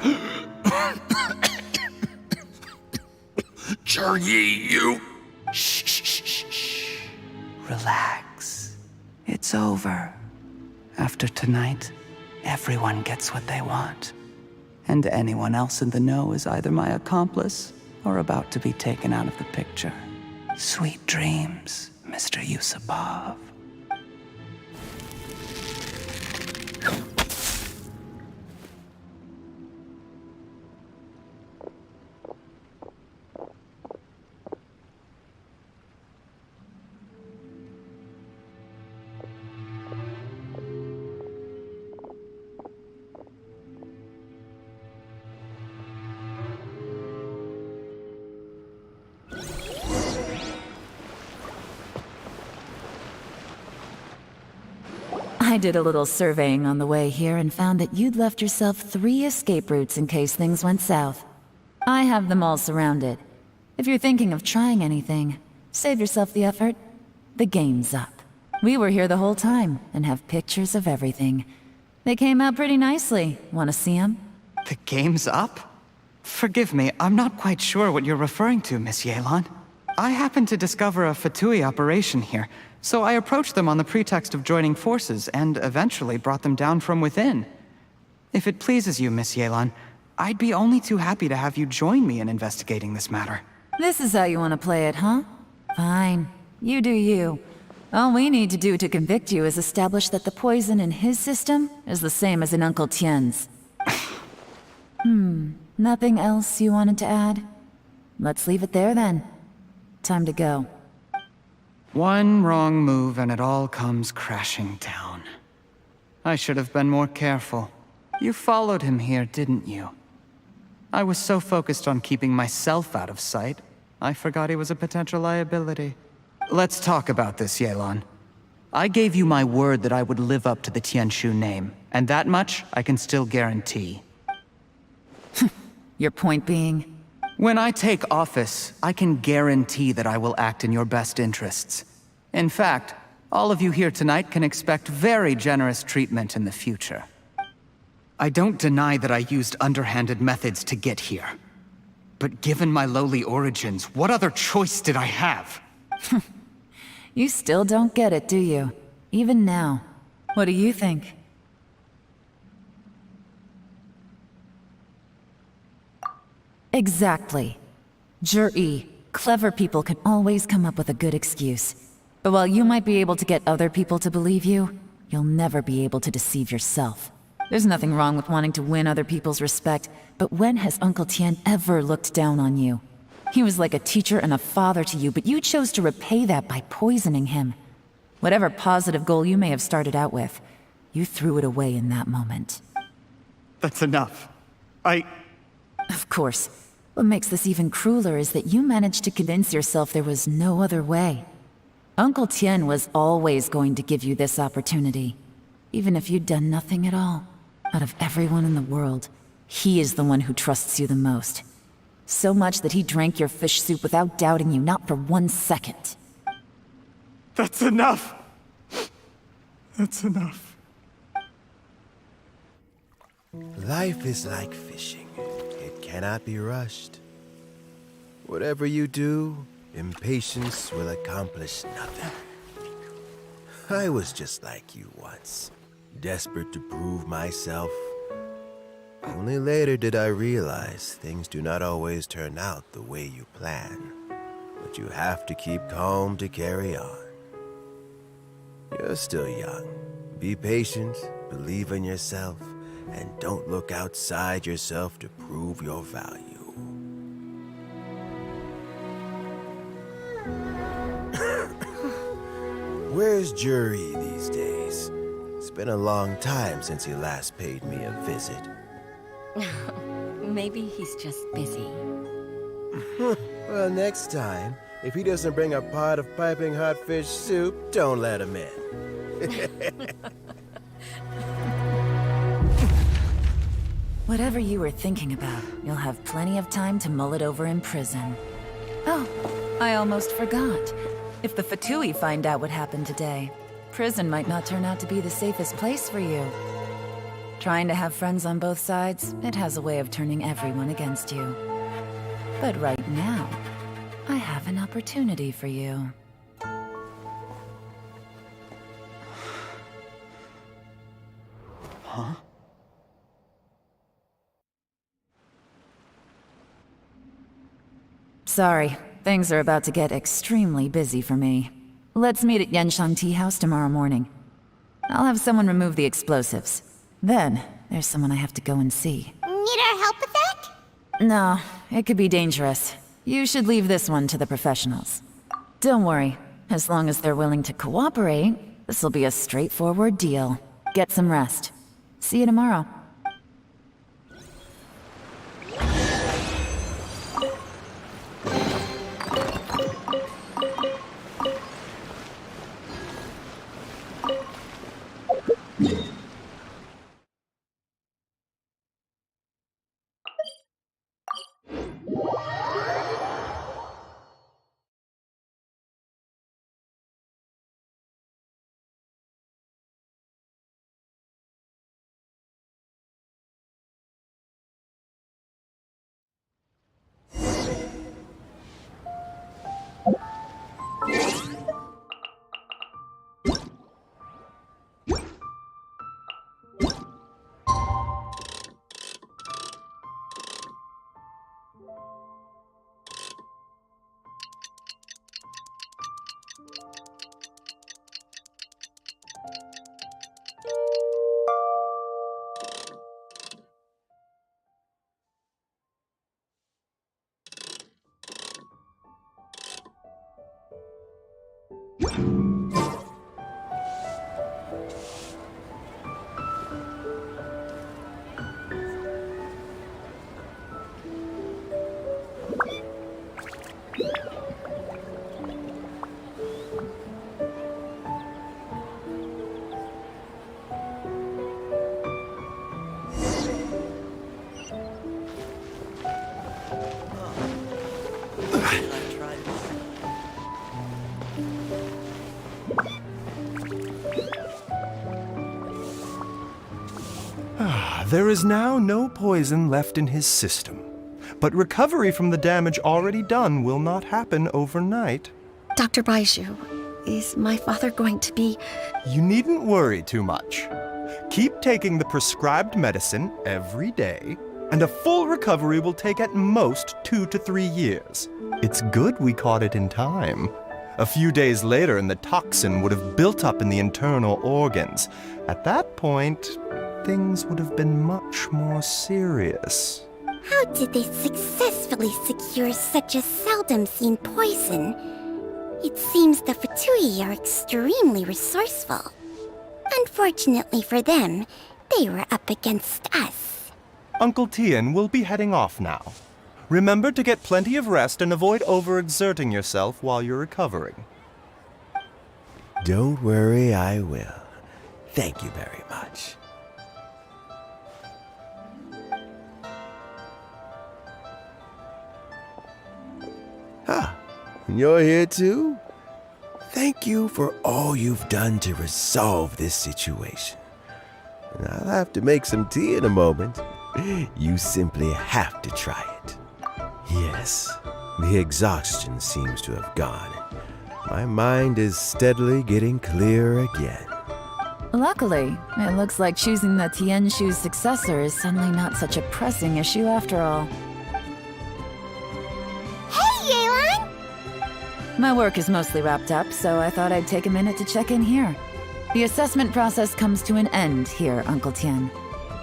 Juryi, you... Shh. Relax. It's over. After tonight, everyone gets what they want. And anyone else in the know is either my accomplice or about to be taken out of the picture. Sweet dreams, Mr. Yusupov. I did a little surveying on the way here and found that you'd left yourself 3 escape routes in case things went south. I have them all surrounded. If you're thinking of trying anything, save yourself the effort. The game's up. We were here the whole time and have pictures of everything. They came out pretty nicely. Want to see them? The game's up? Forgive me, I'm not quite sure what you're referring to, Miss Yelan. I happened to discover a Fatui operation here, so I approached them on the pretext of joining forces and eventually brought them down from within. If it pleases you, Miss Yelan, I'd be only too happy to have you join me in investigating this matter. This is how you want to play it, huh? Fine. You do you. All we need to do to convict you is establish that the poison in his system is the same as in Uncle Tien's. Nothing else you wanted to add? Let's leave it there then. Time to go. One wrong move and it all comes crashing down. I should have been more careful. You followed him here, didn't you? I was so focused on keeping myself out of sight, I forgot he was a potential liability. Let's talk about this, Yelan. I gave you my word that I would live up to the Tianshu name, and that much I can still guarantee. Your point being? When I take office, I can guarantee that I will act in your best interests. In fact, all of you here tonight can expect very generous treatment in the future. I don't deny that I used underhanded methods to get here. But given my lowly origins, what other choice did I have? You still don't get it, do you? Even now. What do you think? Exactly. Jur-E, clever people can always come up with a good excuse. But while you might be able to get other people to believe you, you'll never be able to deceive yourself. There's nothing wrong with wanting to win other people's respect, but when has Uncle Tien ever looked down on you? He was like a teacher and a father to you, but you chose to repay that by poisoning him. Whatever positive goal you may have started out with, you threw it away in that moment. That's enough. Of course. What makes this even crueler is that you managed to convince yourself there was no other way. Uncle Tien was always going to give you this opportunity, even if you'd done nothing at all. Out of everyone in the world, he is the one who trusts you the most. So much that he drank your fish soup without doubting you, not for 1 second. That's enough! That's enough. Life is like fishing. It cannot be rushed. Whatever you do, impatience will accomplish nothing. I was just like you once, desperate to prove myself. Only later did I realize things do not always turn out the way you plan. But you have to keep calm to carry on. You're still young. Be patient, believe in yourself, and don't look outside yourself to prove your value. Where's Jur-E these days? It's been a long time since he last paid me a visit. Maybe he's just busy. Well, next time, if he doesn't bring a pot of piping hot fish soup, don't let him in. Whatever you were thinking about, you'll have plenty of time to mull it over in prison. Oh, I almost forgot. If the Fatui find out what happened today, prison might not turn out to be the safest place for you. Trying to have friends on both sides, it has a way of turning everyone against you. But right now, I have an opportunity for you. Huh? Sorry, things are about to get extremely busy for me. Let's meet at Yenshan Tea House tomorrow morning. I'll have someone remove the explosives. Then, there's someone I have to go and see. Need our help with that? No, it could be dangerous. You should leave this one to the professionals. Don't worry, as long as they're willing to cooperate, this'll be a straightforward deal. Get some rest. See you tomorrow. There is now no poison left in his system, but recovery from the damage already done will not happen overnight. Dr. Baiju, is my father going to be... You needn't worry too much. Keep taking the prescribed medicine every day, and a full recovery will take at most 2 to 3 years. It's good we caught it in time. A few days later, and the toxin would have built up in the internal organs. At that point, things would have been much more serious. How did they successfully secure such a seldom-seen poison? It seems the Fatui are extremely resourceful. Unfortunately for them, they were up against us. Uncle Tian will be heading off now. Remember to get plenty of rest and avoid overexerting yourself while you're recovering. Don't worry, I will. Thank you very much. Ah, you're here too? Thank you for all you've done to resolve this situation. I'll have to make some tea in a moment. You simply have to try it. Yes, the exhaustion seems to have gone. My mind is steadily getting clearer again. Luckily, it looks like choosing the Tianshu's successor is suddenly not such a pressing issue after all. Hey, Yelan! My work is mostly wrapped up, so I thought I'd take a minute to check in here. The assessment process comes to an end here, Uncle Tian.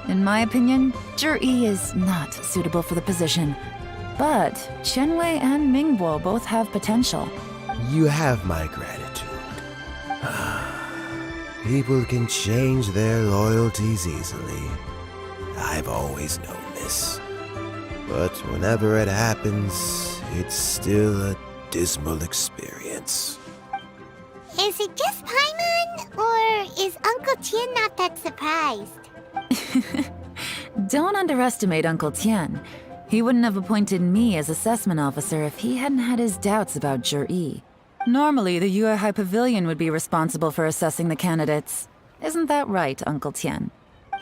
In my opinion, Zhi is not suitable for the position. But Qianwei and Mingbo both have potential. You have my gratitude. People can change their loyalties easily. I've always known this. But whenever it happens, it's still a dismal experience. Is it just Paimon, or is Uncle Tian not that surprised? Don't underestimate Uncle Tian. He wouldn't have appointed me as assessment officer if he hadn't had his doubts about Zhi. Normally, the Yuehai Pavilion would be responsible for assessing the candidates. Isn't that right, Uncle Tian?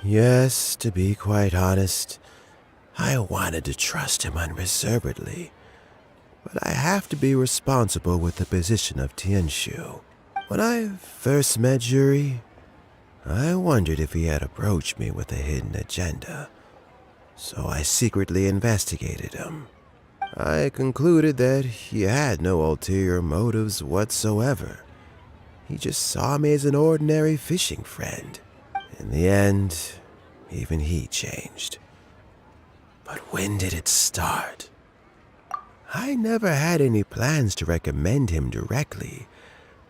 Yes, to be quite honest, I wanted to trust him unreservedly. But I have to be responsible with the position of Tianshu. When I first met Zhi, I wondered if he had approached me with a hidden agenda. So I secretly investigated him. I concluded that he had no ulterior motives whatsoever. He just saw me as an ordinary fishing friend. In the end, even he changed. But when did it start? I never had any plans to recommend him directly,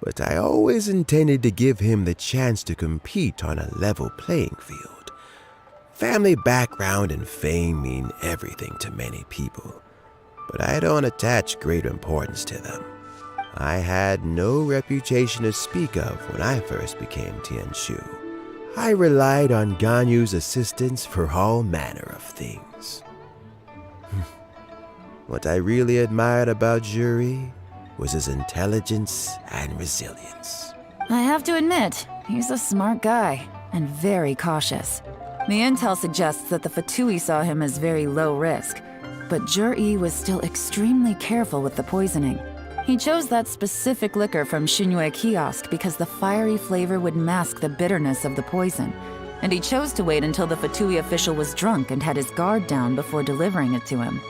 but I always intended to give him the chance to compete on a level playing field. Family background and fame mean everything to many people, but I don't attach great importance to them. I had no reputation to speak of when I first became Tianshu. I relied on Ganyu's assistance for all manner of things. What I really admired about Zhi was his intelligence and resilience. I have to admit, he's a smart guy, and very cautious. The intel suggests that the Fatui saw him as very low risk, but Zhi was still extremely careful with the poisoning. He chose that specific liquor from Xunyue kiosk because the fiery flavor would mask the bitterness of the poison, and he chose to wait until the Fatui official was drunk and had his guard down before delivering it to him.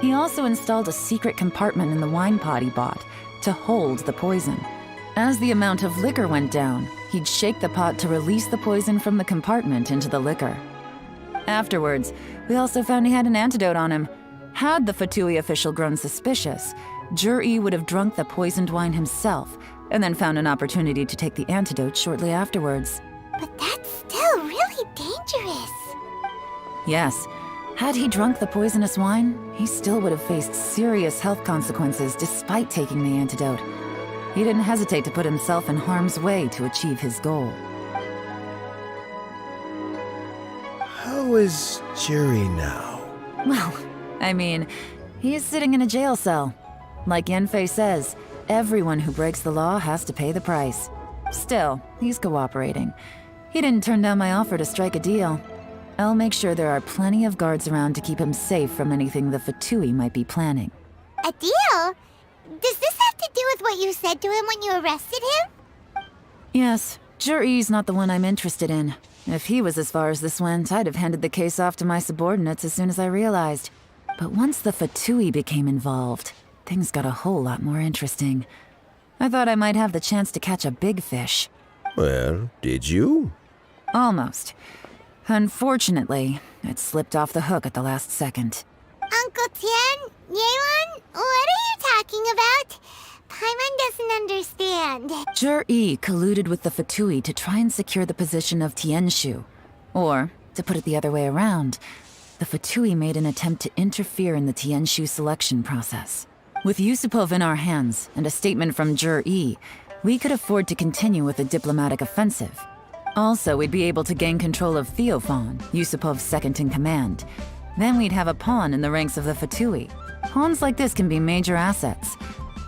He also installed a secret compartment in the wine pot he bought to hold the poison. As the amount of liquor went down, he'd shake the pot to release the poison from the compartment into the liquor. Afterwards, we also found he had an antidote on him. Had the Fatui official grown suspicious, Zhi would have drunk the poisoned wine himself, and then found an opportunity to take the antidote shortly afterwards. But that's still really dangerous. Yes, had he drunk the poisonous wine, he still would have faced serious health consequences despite taking the antidote. He didn't hesitate to put himself in harm's way to achieve his goal. How is Zhi now? Well, I mean, he's sitting in a jail cell. Like Yanfei says, everyone who breaks the law has to pay the price. Still, he's cooperating. He didn't turn down my offer to strike a deal. I'll make sure there are plenty of guards around to keep him safe from anything the Fatui might be planning. A deal? Does this have to do with what you said to him when you arrested him? Yes, Juri's not the one I'm interested in. If he was as far as this went, I'd have handed the case off to my subordinates as soon as I realized. But once the Fatui became involved, things got a whole lot more interesting. I thought I might have the chance to catch a big fish. Well, did you? Almost. Unfortunately, it slipped off the hook at the last second. Uncle Tien, Yelan, what are you talking about? Paimon doesn't understand. Jur-E colluded with the Fatui to try and secure the position of Tianshu. Or, to put it the other way around, the Fatui made an attempt to interfere in the Tianshu selection process. With Yusupov in our hands and a statement from Jur-E, we could afford to continue with a diplomatic offensive. Also, we'd be able to gain control of Theophan, Yusupov's second-in-command. Then we'd have a pawn in the ranks of the Fatui. Pawns like this can be major assets.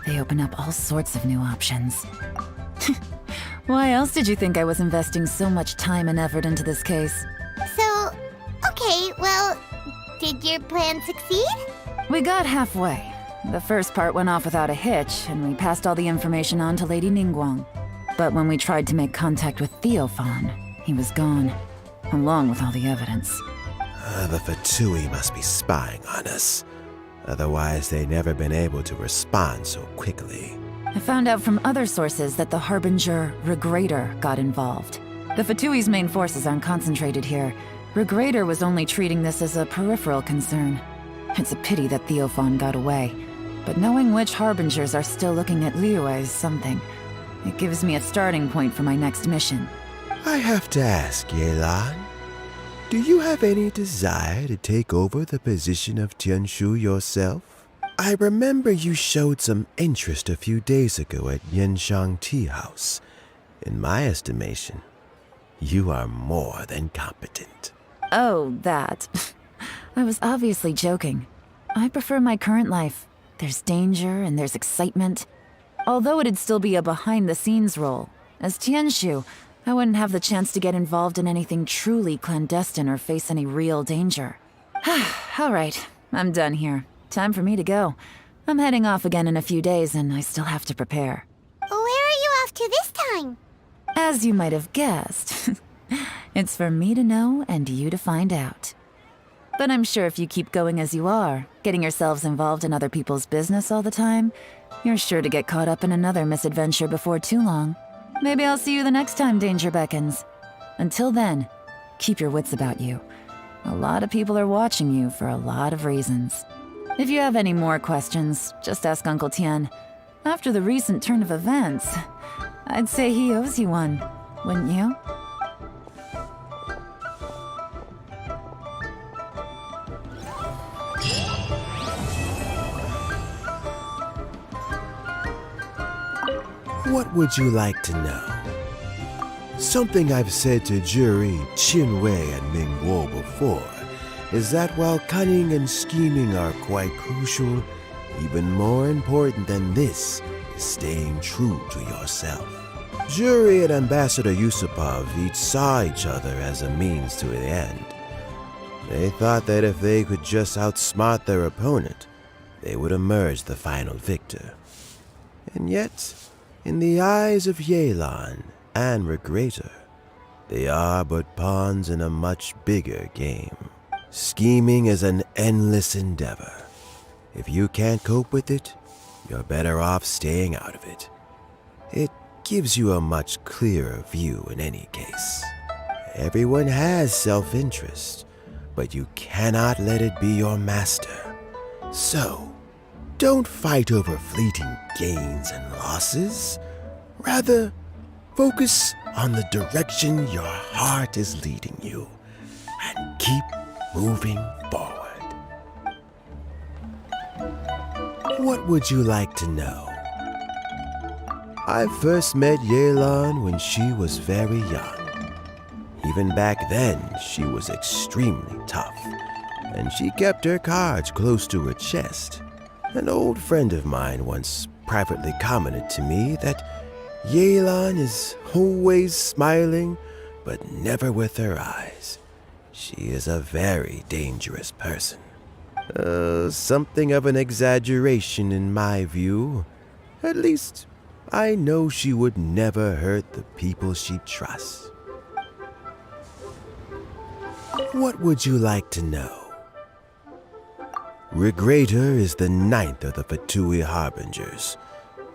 They open up all sorts of new options. Why else did you think I was investing so much time and effort into this case? So, okay, well, did your plan succeed? We got halfway. The first part went off without a hitch, and we passed all the information on to Lady Ningguang. But when we tried to make contact with Theophan, he was gone, along with all the evidence. The Fatui must be spying on us. Otherwise, they'd never been able to respond so quickly. I found out from other sources that the Harbinger, Regrator, got involved. The Fatui's main forces aren't concentrated here. Regrator was only treating this as a peripheral concern. It's a pity that Theophan got away. But knowing which Harbingers are still looking at Liyue is something. It gives me a starting point for my next mission. I have to ask, Yelan, do you have any desire to take over the position of Tianshu yourself? I remember you showed some interest a few days ago at Yenshang Tea House. In my estimation, you are more than competent. Oh, that. I was obviously joking. I prefer my current life. There's danger and there's excitement. Although it'd still be a behind-the-scenes role. As Tianshu, I wouldn't have the chance to get involved in anything truly clandestine or face any real danger. All right, I'm done here. Time for me to go. I'm heading off again in a few days and I still have to prepare. Where are you off to this time? As you might have guessed, it's for me to know and you to find out. But I'm sure if you keep going as you are, getting yourselves involved in other people's business all the time, you're sure to get caught up in another misadventure before too long. Maybe I'll see you the next time danger beckons. Until then, keep your wits about you. A lot of people are watching you for a lot of reasons. If you have any more questions, just ask Uncle Tien. After the recent turn of events, I'd say he owes you one, wouldn't you? What would you like to know? Something I've said to Juri, Qinwei, and Mingguo before is that while cunning and scheming are quite crucial, even more important than this is staying true to yourself. Juri and Ambassador Yusupov each saw each other as a means to an end. They thought that if they could just outsmart their opponent, they would emerge the final victor. And yet, in the eyes of Yelan and Regrator, they are but pawns in a much bigger game. Scheming is an endless endeavor. If you can't cope with it, you're better off staying out of it. It gives you a much clearer view in any case. Everyone has self-interest, but you cannot let it be your master. So, don't fight over fleeting gains and losses. Rather, focus on the direction your heart is leading you and keep moving forward. What would you like to know? I first met Yelan when she was very young. Even back then, she was extremely tough, and she kept her cards close to her chest. An old friend of mine once privately commented to me that Yelan is always smiling, but never with her eyes. She is a very dangerous person. Something of an exaggeration in my view. At least, I know she would never hurt the people she trusts. What would you like to know? Regrator is the 9th of the Fatui Harbingers,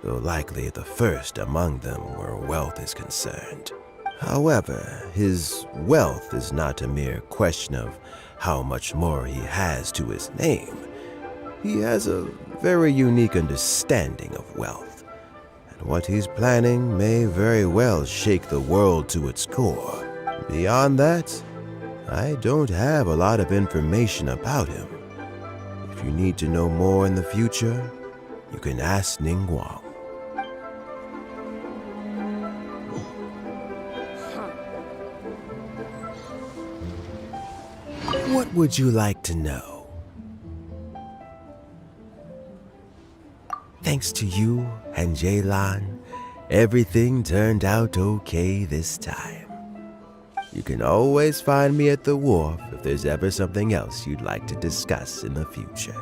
though likely the first among them where wealth is concerned. However, his wealth is not a mere question of how much more he has to his name. He has a very unique understanding of wealth, and what he's planning may very well shake the world to its core. Beyond that, I don't have a lot of information about him. If you need to know more in the future, you can ask Ningguang. What would you like to know? Thanks to you and Yelan, everything turned out okay this time. You can always find me at the wharf if there's ever something else you'd like to discuss in the future.